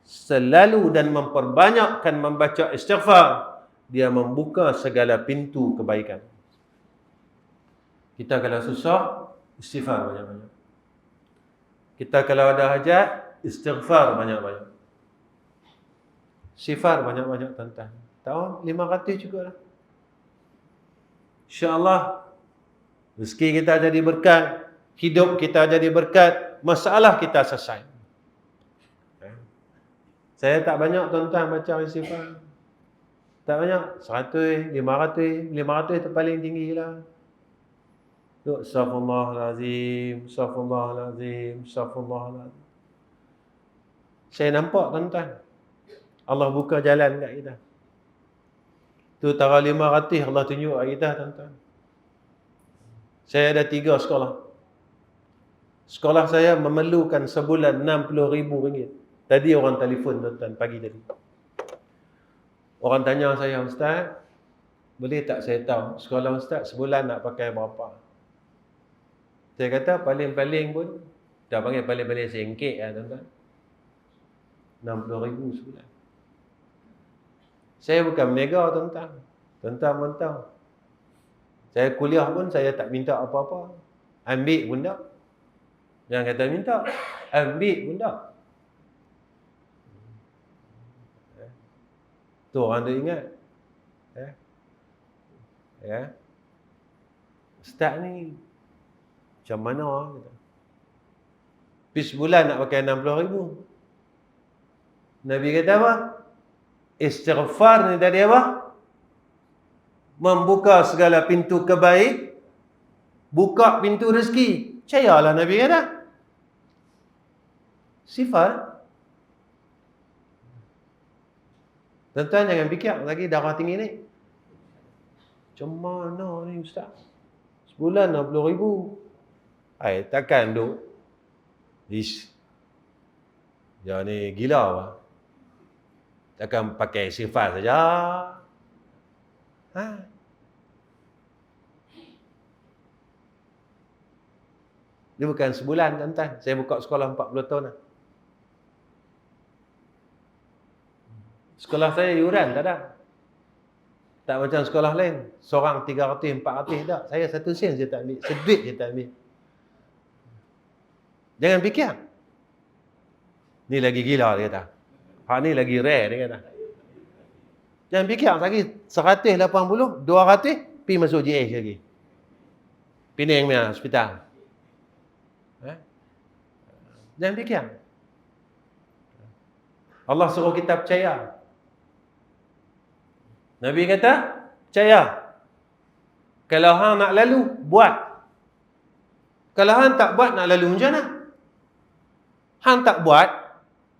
selalu dan memperbanyakkan membaca istighfar, dia membuka segala pintu kebaikan. Kita kalau susah, istighfar banyak-banyak. Kita kalau ada hajat, istighfar banyak-banyak. Istighfar banyak-banyak tuan-tuan. Tahu 500 cukup lah. InsyaAllah rezeki kita jadi berkat, hidup kita jadi berkat, masalah kita selesai. Saya tak banyak tuan-tuan baca istighfar. Tak banyak. 100, 500. 500 itu paling tinggi lah. Astaghfirullahalazim, astaghfirullahalazim, astaghfirullahalazim. Saya nampak tuan-tuan, Allah buka jalan kat kita. Tu tara 500 Allah tunjuk kat kita tuan-tuan. Saya ada 3 sekolah. Sekolah saya memerlukan sebulan RM60,000. Tadi orang telefon tuan-tuan pagi tadi. Orang tanya saya, Ustaz, boleh tak saya tahu sekolah Ustaz sebulan nak pakai berapa? Saya kata paling-paling pun, dah panggil paling-paling RM1 lah tuan-tuan. RM60,000 sebulan. Saya bukan meniaga tuan-tuan. Tuan-tuan pun tahu. Saya kuliah pun saya tak minta apa-apa. Ambil pun tak. Yang kata minta, ambil pun tak. Tu orang dia ingat. Ya. Ustaz ni macam mana? Pergi sebulan nak pakai RM60,000. Nabi kata apa? Istighfar ni tadi apa? Membuka segala pintu kebaik, buka pintu rezeki. Percayalah Nabi kata. Sifar. Tuan-tuan jangan fikir lagi darah tinggi ni. Macam mana ni Ustaz? Sebulan RM60,000. Takkan duk. Dia ni gila apa? Takkan pakai sifar saja. Dia bukan sebulan tuan-tuan. Saya buka sekolah 40 tahun dah. Sekolah saya yuran tak ada. Tak macam sekolah lain. Seorang 300, 400 tak. Saya 1 sen saya tak ambil. Seduit saya tak ambil. Jangan fikir. Ni lagi gila dia kata. Hak ni lagi rare dia kata. Jangan fikir lagi 180, 200 pi masuk GH lagi. Penang punya hospital. Jangan fikir. Allah suruh kita percaya. Nabi kata, percaya. Kalau hang nak lalu, buat. Kalau hang tak buat, nak lalu macam mana? Hang tak buat,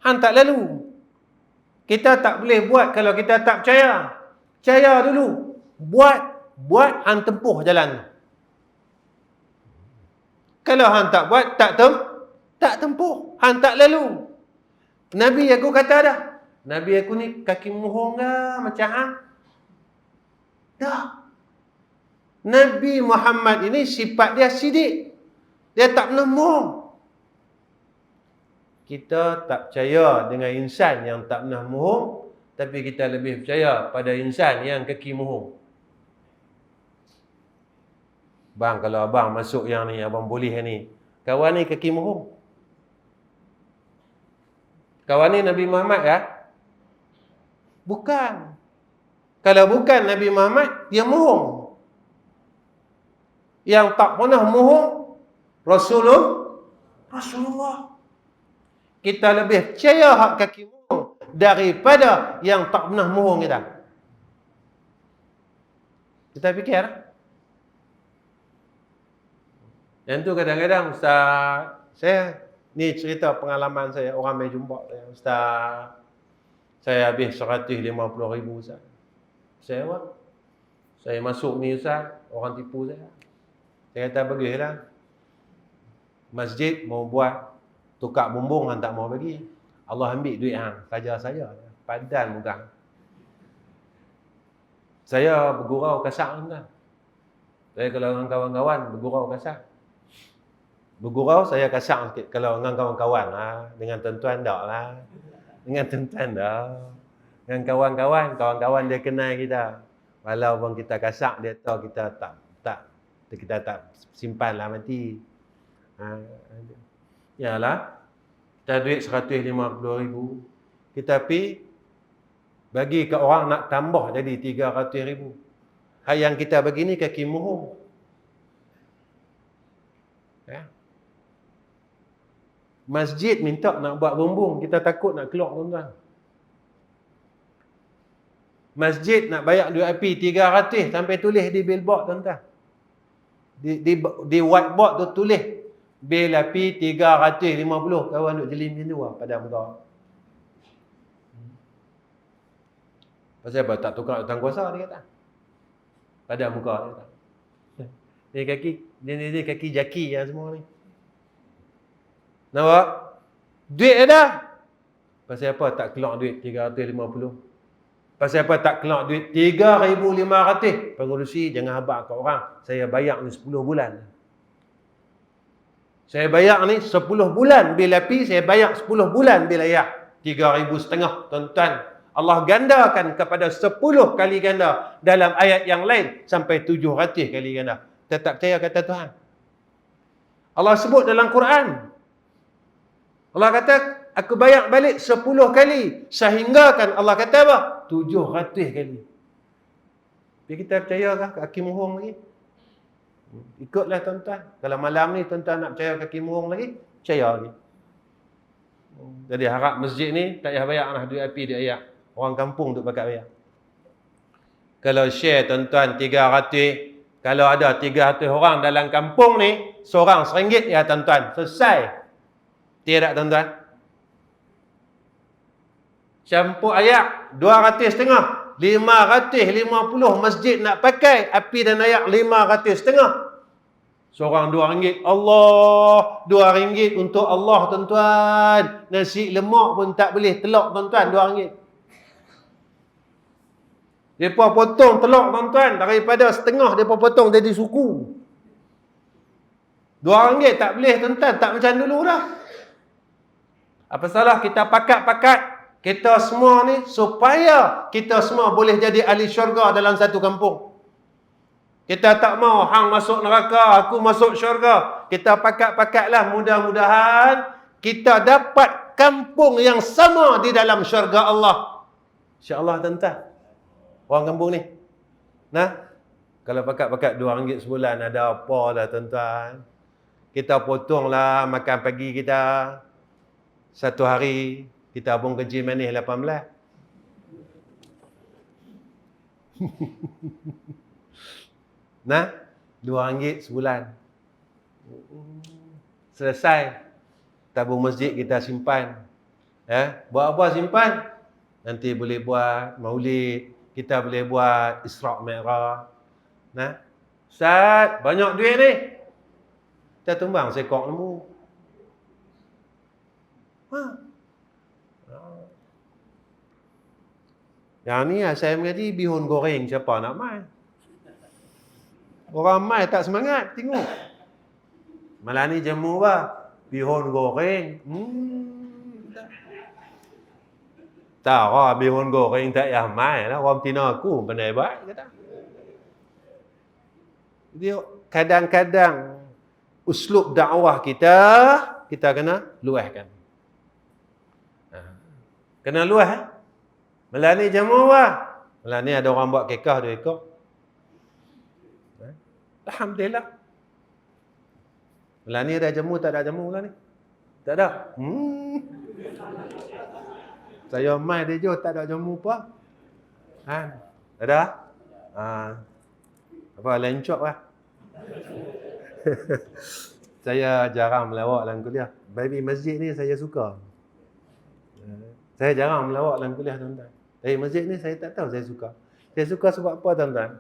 hang tak lalu. Kita tak boleh buat kalau kita tak percaya. Percaya dulu. Buat, hang tempuh jalan. Kalau hang tak buat, tak tempuh. Hang tak lalu. Nabi aku kata dah. Nabi aku ni kaki mohong dah macam hang. Dah. Nabi Muhammad ini sifat dia sidik. Dia tak pernah mohong. Kita tak percaya dengan insan yang tak pernah mohong, tapi kita lebih percaya pada insan yang kaki mohong. Bang, kalau abang masuk yang ni, abang boleh ni. Kawan ni kaki mohong. Kawan ni Nabi Muhammad ya? Bukan. Kalau bukan Nabi Muhammad, dia mohong. Yang tak pernah mohong, Rasulullah. Kita lebih percaya hak kaki mohong daripada yang tak pernah mohong kita. Kita fikir. Yang tu kadang-kadang Ustaz, saya ni cerita pengalaman saya, orang mai jumpa saya. Ustaz, saya habis 150,000 Ustaz. Saya masuk ni Ustaz, orang tipu saya. Saya kata bagilah. Masjid mau buat, tukar bumbung hang tak mau bagi. Allah ambil duit hang, saja. Padan muka. Saya bergurau kasar tuan. Saya kalau dengan kawan-kawan bergurau kasar. Bergurau saya kasar sikit kalau dengan kawan-kawan dengan tuan-tuan tak lah. Dengan tuan-tuan dah. Dengan kawan-kawan dia kenal kita. Walaupun kita kasar, dia tahu kita tak simpanlah mati. Yalah. Kita duit 150,000. Kita pi bagi ke orang nak tambah jadi 300,000. Hal yang kita bagi ni kaki mohong. Ya. Masjid minta nak buat bumbung, kita takut nak keluar tuan-tuan. Masjid nak bayar duit api 300 sampai tulis di billboard tuan-tuan. Di whiteboard tu tulis bil api 350, kawan duk jelim macam tu pada muka. Pasal apa tak tukar datang kuasa dia kata. Pada muka dia kata. Ni kaki jaki yang semua ni. Nampak? Duit ada. Pasal apa tak keluar duit 350? Pasal apa tak keluar duit 3,500? Pengurusi jangan habaq kat orang. Saya bayar ni 10 bulan. Saya bayar ni 10 bulan bil api, saya bayar 10 bulan bil air. 3,500 tuan-tuan. Allah gandakan kepada 10 kali ganda dalam ayat yang lain sampai 700 kali ganda. Tetap percaya kata Tuhan. Allah sebut dalam Quran. Allah kata, aku bayar balik 10 kali. Sehinggakan Allah kata apa? 700 kali. Jadi kita percayakah kaki mohong lagi? Ikutlah tuan-tuan. Kalau malam ni tuan-tuan nak percaya kaki mohong lagi, percaya lagi. Jadi harap masjid ni tak payah bayar lah duit api dia ayah. Orang kampung tu pakai bayar. Kalau share tuan-tuan 300, kalau ada 300 orang dalam kampung ni, seorang RM1 ya tuan-tuan. Selesai. Tidak tuan-tuan. Campur ayak 250, 550 masjid nak pakai, api dan ayak 550. Seorang RM2. Allah, RM2 untuk Allah tuan-tuan. Nasi lemak pun tak boleh telok tuan-tuan, RM2. Depa potong telok tuan-tuan, daripada setengah depa potong jadi suku. RM2 tak boleh tuan-tuan, tak macam dulu dah. Apa salah kita pakat-pakat kita semua ni supaya kita semua boleh jadi ahli syurga dalam satu kampung. Kita tak mau hang masuk neraka, aku masuk syurga. Kita pakat-pakatlah, mudah-mudahan kita dapat kampung yang sama di dalam syurga Allah. InsyaAllah tuan-tuan. Orang kampung ni. Nah, kalau pakat-pakat RM2 sebulan ada apa dah tuan-tuan. Kita potonglah makan pagi kita. Satu hari kita abang keji manis 18. Nah, RM2 sebulan. Selesai. Tabung masjid kita simpan. Buat apa simpan? Nanti boleh buat maulid. Kita boleh buat Isra' Mi'raj. Nah, Ustaz, banyak duit ni. Kita tumbang sekok lembu. Yang ni saya mengerti bihun goreng siapa nak mai. Orang mai tak semangat, tengok. Malah ni jamu bah. Bihun goreng. Tak lah, bihun goreng tak payah mai lah. Orang betina aku pandai buat, kata. Jadi kadang-kadang uslub dakwah kita kena luahkan. Kena luah. Malah ni jamu lah. Malah ni ada orang buat kekah 2 ekor. Alhamdulillah. Malah ni ada jamu, tak ada jamu lah ni. Tak ada. Saya mai dia je tak ada jamu apa. Tak ada? Apa lencok lah. Saya jarang melawak dalam kuliah. Baby masjid ni saya suka. Saya jarang melawak dalam kuliah tuan-tuan. Dari masjid ni saya tak tahu saya suka. Saya suka sebab apa tuan-tuan?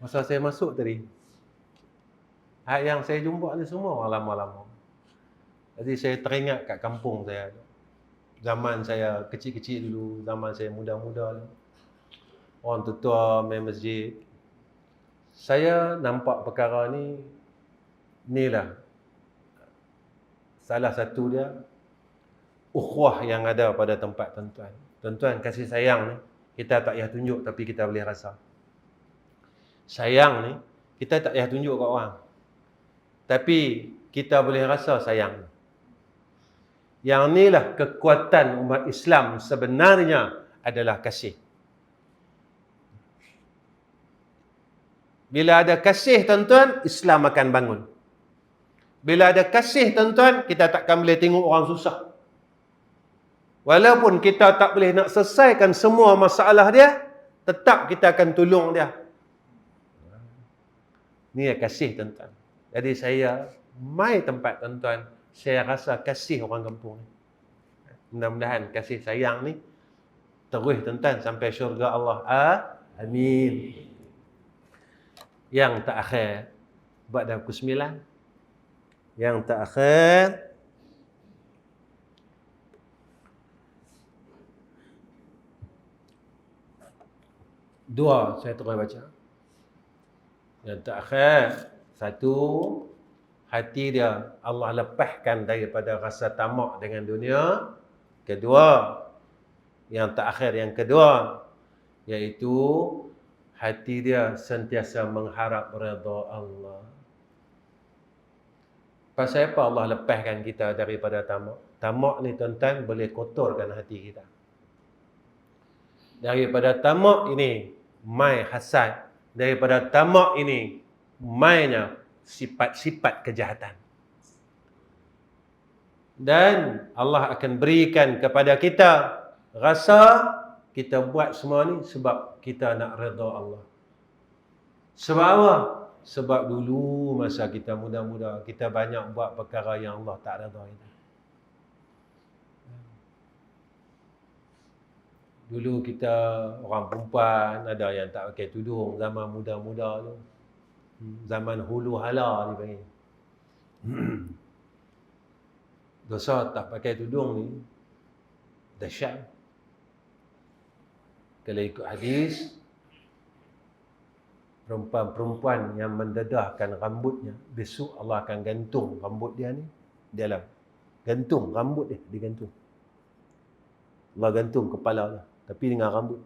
Masa saya masuk tadi, yang saya jumpa ni semua orang lama-lama. Jadi saya teringat kat kampung saya. Zaman saya kecil-kecil dulu, zaman saya muda-muda dulu. Orang tua-tua main masjid. Saya nampak perkara ni, inilah salah satu dia, ukhuwah yang ada pada tempat tuan-tuan. Tuan-tuan, kasih sayang ni, kita tak payah tunjuk tapi kita boleh rasa. Sayang ni, kita tak payah tunjuk kat orang. Tapi, kita boleh rasa sayang. Yang inilah kekuatan umat Islam sebenarnya adalah kasih. Bila ada kasih tuan-tuan, Islam akan bangun. Bila ada kasih tuan-tuan, kita takkan boleh tengok orang susah. Walaupun kita tak boleh nak selesaikan semua masalah dia, tetap kita akan tolong dia. Ini kasih tuan-tuan. Jadi saya mai tempat tuan-tuan, saya rasa kasih orang kampung ni. Mudah-mudahan kasih sayang ni terus tuan-tuan sampai syurga Allah. Amin. Yang terakhir, buat dah pukul 9. Yang terakhir, dua saya terus baca. Yang terakhir, satu, hati dia Allah lepaskan daripada rasa tamak dengan dunia. Kedua, yang terakhir, yang kedua, iaitu hati dia sentiasa mengharap redha Allah. Pasal apa Allah lepaskan kita daripada tamak? Tamak ni tuan-tuan boleh kotorkan hati kita. Daripada tamak ini, mai hasad. Daripada tamak ini, mainnya sifat-sifat kejahatan. Dan Allah akan berikan kepada kita rasa kita buat semua ni sebab kita nak redha Allah. Sebab apa? Sebab dulu masa kita muda-muda, kita banyak buat perkara yang Allah tak redha kita. Dulu kita orang perempuan, ada yang tak pakai tudung zaman muda-muda tu. Zaman hulu hala dipanggil. Dosa tak pakai tudung ni dahsyat. Kalau ikut hadis, perempuan-perempuan yang mendedahkan rambutnya, besok Allah akan gantung rambut dia ni dalam. Gantung rambut dia, digantung. Allah gantung kepala dia, tapi dengan rambut.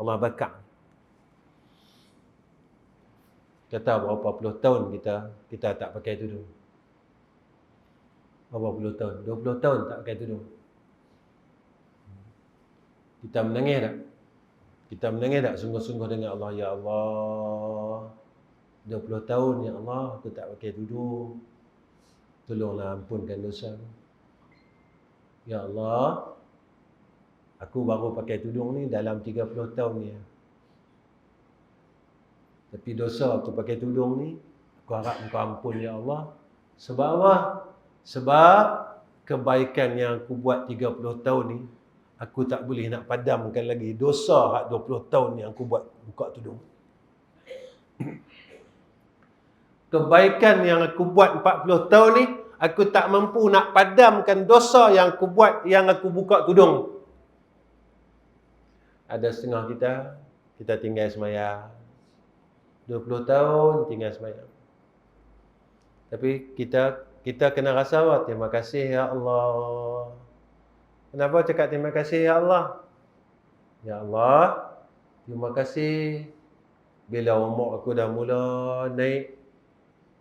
Allah bakar. Kata berapa puluh tahun kita tak pakai tudung. berapa puluh tahun? 20 tahun tak pakai tudung. Kita menangis tak? Kita menangis tak sungguh-sungguh dengan Allah? Ya Allah, 20 tahun ya Allah aku tak pakai tudung. Tolonglah ampunkan dosa. Ya Allah, aku baru pakai tudung ni dalam 30 tahun ni. Tapi dosa aku pakai tudung ni, aku harap engkau ampun ya Allah. Sebab apa? Sebab kebaikan yang aku buat 30 tahun ni, aku tak boleh nak padamkan lagi dosa hak 20 tahun yang aku buat buka tudung. Kebaikan yang aku buat 40 tahun ni, aku tak mampu nak padamkan dosa yang aku buat yang aku buka tudung. Ada setengah kita tinggal semayang. 20 tahun tinggal semayang. Tapi kita kena rasa apa? Terima kasih ya Allah. Kenapa cakap terima kasih ya Allah? Ya Allah, terima kasih bila umur aku dah mula naik,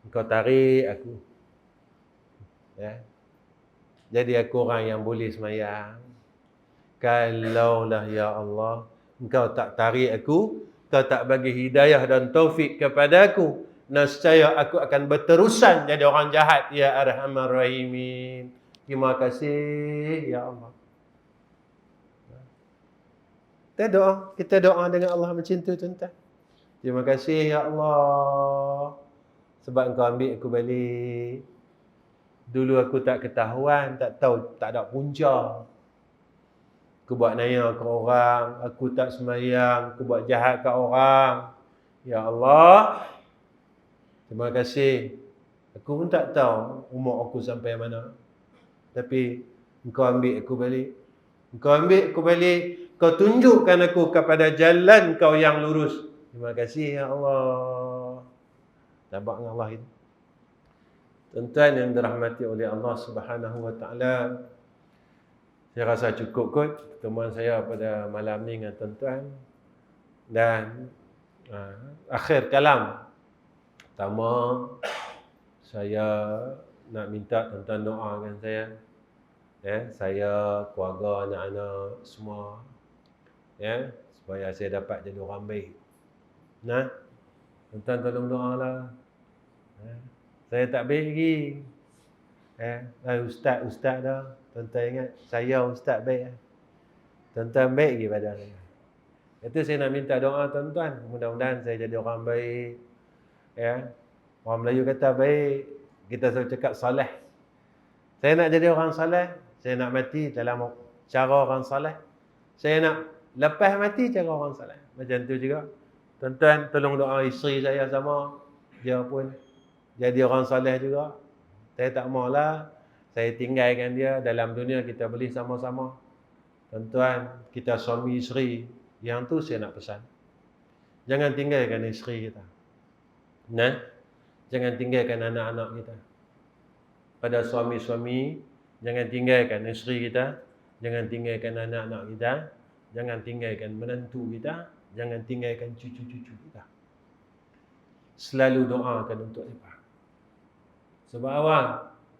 engkau tarik aku. Ya. Jadi aku orang yang boleh semayang. Kalaulah ya Allah, engkau tak tarik aku, engkau tak bagi hidayah dan taufik kepada aku, nescaya aku akan berterusan jadi orang jahat ya Arhamar Rahimin. Terima kasih ya Allah. Kita doa dengan Allah macam tu tuan-tuan. Terima kasih ya Allah sebab engkau ambil aku balik. Dulu aku tak ketahuan, tak tahu, tak ada punca. Aku buat naya ke orang, aku tak semayang, aku buat jahat ke orang. Ya Allah, terima kasih. Aku pun tak tahu umur aku sampai mana. Tapi engkau ambil aku balik. Engkau ambil aku balik. Kau tunjukkan aku kepada jalan kau yang lurus. Terima kasih ya Allah. Tabak dengan Allah itu. Tuan-tuan yang dirahmati oleh Allah Subhanahu wa taala. Saya rasa cukup kot pertemuan saya pada malam ni dengan tuan-tuan. Dan akhir kalam. Pertama, saya nak minta tuan-tuan doakan saya. Saya, keluarga, anak-anak semua. Supaya saya dapat jadi orang baik. Nah, tuan-tuan tolong doalah. Saya tak baik lagi. Ustaz dah. Tuan-tuan ingat, saya ustaz baik. Tuan-tuan baik lagi pada saya. Itu saya nak minta doa tuan-tuan. Mudah-mudahan saya jadi orang baik. Orang Melayu kata baik, kita selalu cakap soleh. Saya nak jadi orang soleh. Saya nak mati dalam cara orang soleh. Saya nak lepas mati cara orang soleh. Macam tu juga. Tuan-tuan tolong doa isteri saya sama. Dia pun jadi orang soleh juga. Saya tak maulah saya tinggalkan dia. Dalam dunia kita boleh sama-sama. Tuan-tuan, kita suami isteri. Yang tu saya nak pesan. Jangan tinggalkan isteri kita. Jangan tinggalkan anak-anak kita. Pada suami-suami, jangan tinggalkan isteri kita. Jangan tinggalkan anak-anak kita. Jangan tinggalkan menantu kita. Jangan tinggalkan cucu-cucu kita. Selalu doakan untuk mereka. Sebab apa?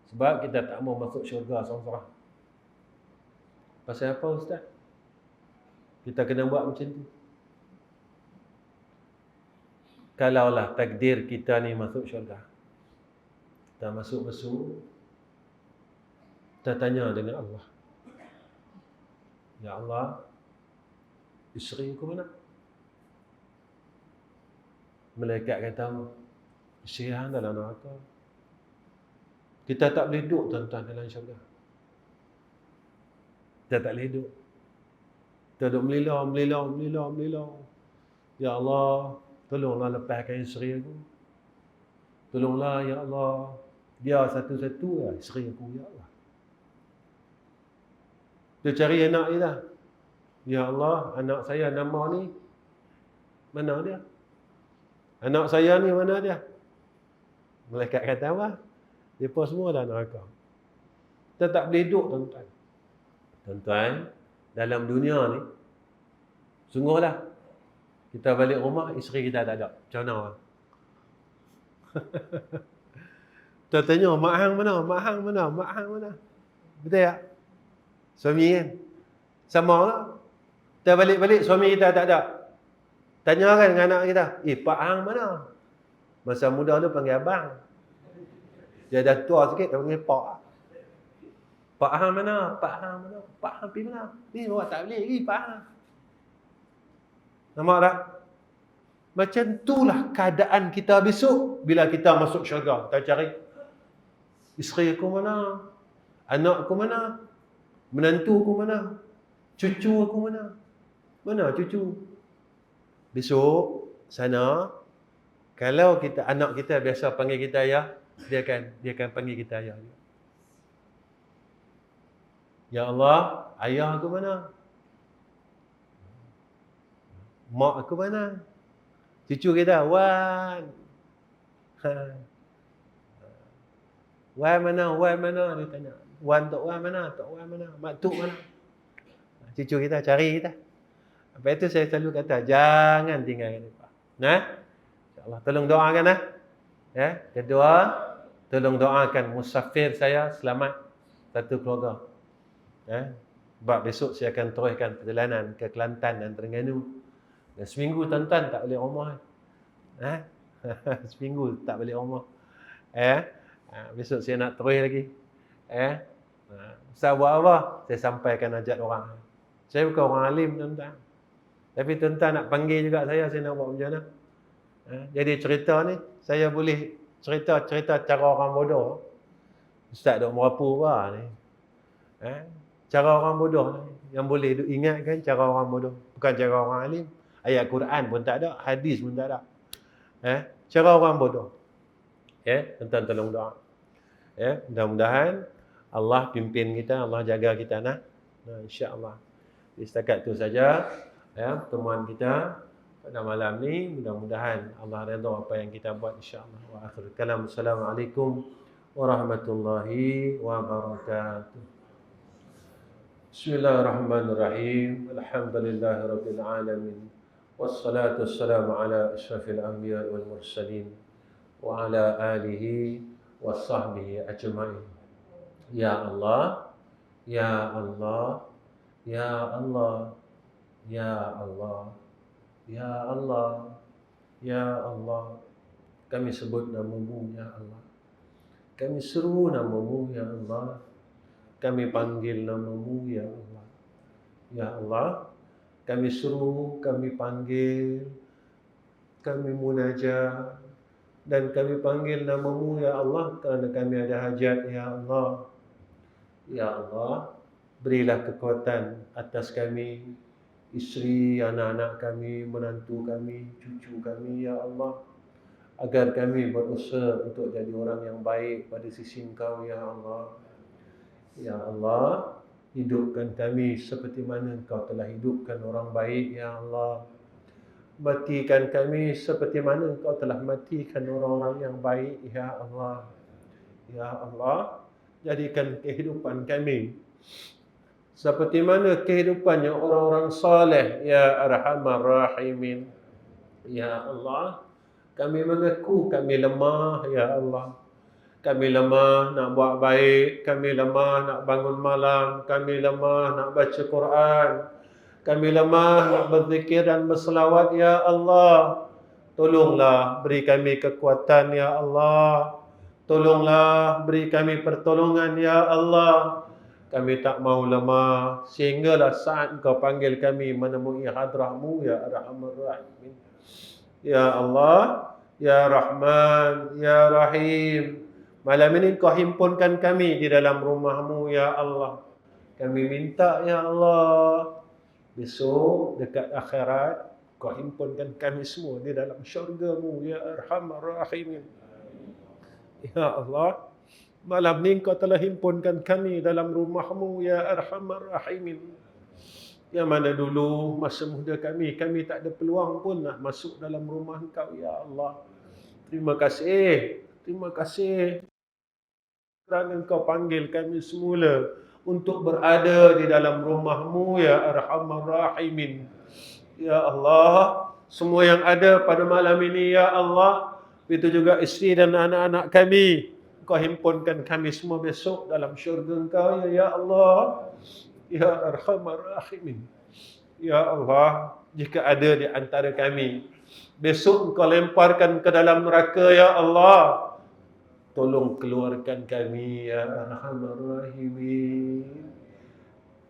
Sebab kita tak mau masuk syurga seorang-seorang. Pasal apa Ustaz? Kita kena buat macam tu. Kalaulah takdir kita ni masuk syurga. Kita masuk-masuk. Kita tanya dengan Allah. Ya Allah, isteri aku mana? Malaikat kata, isteri hang dalam neraka. Kita tak boleh duduk tuan-tuan dalam syurga. Kita tak boleh duduk. Kita duduk melilau. Ya Allah, tolonglah lepaskan isteri aku. Tolonglah ya Allah. Dia satu-satu lah isteri aku ya Allah. Dia cari anak dia dah. Ya Allah, anak saya nama ni mana dia? Anak saya ni mana dia? Malaikat kata apa? Mereka semua dah neraka. Kita tak boleh duduk tuan-tuan. Tuan-tuan, dalam dunia ni, sungguhlah, kita balik rumah, isteri kita tak ada. Macam mana? Kita tanya, mak hang mana? Mak hang mana? Mak hang mana? Betul tak? Suami kan? Sama lah. Kita balik-balik suami kita tak ada. Tanya kan dengan anak kita, Pak hang mana? Masa muda tu panggil abang. Dia dah tua sikit, dia panggil Pak. Pak hang mana? Pak hang mana? Pak hang pergi mana? Ni awak tak boleh lagi Pak hang. Nampak tak? Macam itulah keadaan kita besok bila kita masuk syurga. Kita cari, isteri aku mana? Anak aku mana? Menantu aku mana? Cucu aku mana? Mana cucu? Besok sana, kalau kita anak kita biasa panggil kita ayah, dia akan panggil kita ayah. Ya Allah, ayah aku mana? Mak aku mana? Cucu kita, Wan. Wan mana? Wan mana? Dia tanya. Wan Tok Wan mana? Tok Wan mana? Mak Tok mana? Cucu kita cari kita. Lepas itu saya selalu kata, jangan tinggalkan mereka. Nah, insya-Allah tolong doakan lah. Ya, kedua, tolong doakan musafir saya selamat satu keluarga. Ya, sebab besok saya akan teruskan perjalanan ke Kelantan dan Terengganu. Dan seminggu tuan-tuan tak balik rumah. Seminggu tak balik rumah. Besok saya nak terus lagi. Saya buat apa? Saya sampaikan ajak orang. Saya bukan orang alim tuan-tuan. Tapi tuan-tuan nak panggil juga saya nak buat macam mana? Jadi cerita ni, saya boleh cerita cara orang bodoh. Ustaz duk merapu apa ni? Cara orang bodoh yang boleh ingatkan cara orang bodoh. Bukan cara orang alim. Ayat Quran pun tak ada, hadis pun tak ada. Cara orang bodoh. Tuan-tuan tolong doa. Mudah-mudahan Allah pimpin kita, Allah jaga kita nah. Insya-Allah. Setakat itu saja pertemuan kita pada malam ni. Mudah-mudahan Allah redha apa yang kita buat insya-Allah. Wa akhirul kalam. Assalamualaikum warahmatullahi wabarakatuh. Bismillahirrahmanirrahim. Alhamdulillahirabbil alamin. Wassalatu wassalamu ala asyrafil anbiya wal mursalin wa ala alihi washabbihi ajmain. Ya Allah, ya Allah, ya Allah, ya Allah, ya Allah, ya Allah. Kami sebut nama-Mu ya Allah. Kami seru nama-Mu ya Allah. Kami panggil nama-Mu ya Allah. Ya Allah, kami seru, kami panggil, kami munajat dan kami panggil nama-Mu ya Allah kerana kami ada hajat ya Allah. Ya Allah, berilah kekuatan atas kami, isteri, anak-anak kami, menantu kami, cucu kami ya Allah, agar kami berusaha untuk jadi orang yang baik pada sisi Engkau ya Allah. Ya Allah, hidupkan kami seperti mana Engkau telah hidupkan orang baik ya Allah. Matikan kami seperti mana Engkau telah matikan orang-orang yang baik ya Allah. Ya Allah, jadikan kehidupan kami seperti mana kehidupannya orang-orang saleh ya Arhamar Rahimin. Ya Allah, kami mengaku kami lemah ya Allah. Kami lemah nak buat baik, kami lemah nak bangun malam, kami lemah nak baca Quran, kami lemah nak berzikir dan berselawat ya Allah. Tolonglah beri kami kekuatan ya Allah. Tolonglah beri kami pertolongan ya Allah. Kami tak mau lemah sehinggalah saat Engkau panggil kami menemui hadrah-Mu ya Arhamar Rahimin. Ya Allah, ya Rahman, ya Rahim. Malam ini Engkau himpunkan kami di dalam rumah-Mu ya Allah. Kami minta ya Allah, besok dekat akhirat Kau himpunkan kami semua di dalam syurga-Mu ya Arhamar Rahimin. Ya Allah, malam ni Engkau telah himpunkan kami dalam rumah-Mu ya Arhamar Rahimin. Yang mana dulu masa muda kami tak ada peluang pun nak masuk dalam rumah Engkau ya Allah. Terima kasih kerana Engkau panggil kami semula untuk berada di dalam rumah-Mu ya Arhamar Rahimin. Ya Allah, semua yang ada pada malam ini ya Allah, itu juga isteri dan anak-anak kami, Engkau himpunkan kami semua besok dalam syurga Engkau, ya Allah. Ya Arhamar Rahimin. Ya Allah, jika ada di antara kami besok Engkau lemparkan ke dalam neraka, ya Allah, tolong keluarkan kami, ya Arhamar Rahimin.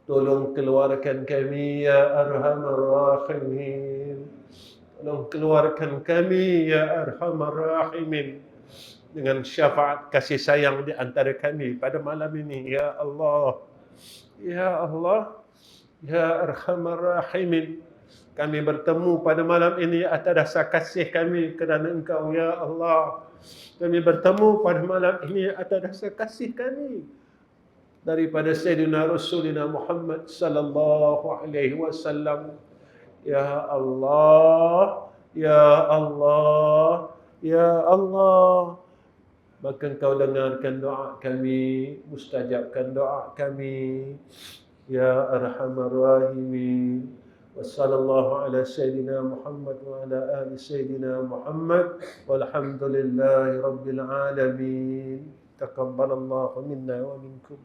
Tolong keluarkan kami, ya Arhamar Rahimin. Tolong keluarkan kami, ya Arhamar Rahimin, dengan syafaat kasih sayang di antara kami pada malam ini, ya Allah. Ya Allah, ya Arhamar Rahimin. Kami bertemu pada malam ini atas dasar kasih kami kerana Engkau, ya Allah. Kami bertemu pada malam ini atas dasar kasih kami daripada Sayyidina Rasulina Muhammad sallallahu alaihi wasallam. Ya Allah, ya Allah, ya Allah. Maka Engkau dengarkan doa kami, mustajabkan doa kami, ya Arhamar Rahimin. Wassallallahu ala Sayyidina Muhammad wa ala ali Sayyidina Muhammad walhamdulillahi rabbil alamin. Taqabbalallahu minna wa minkum.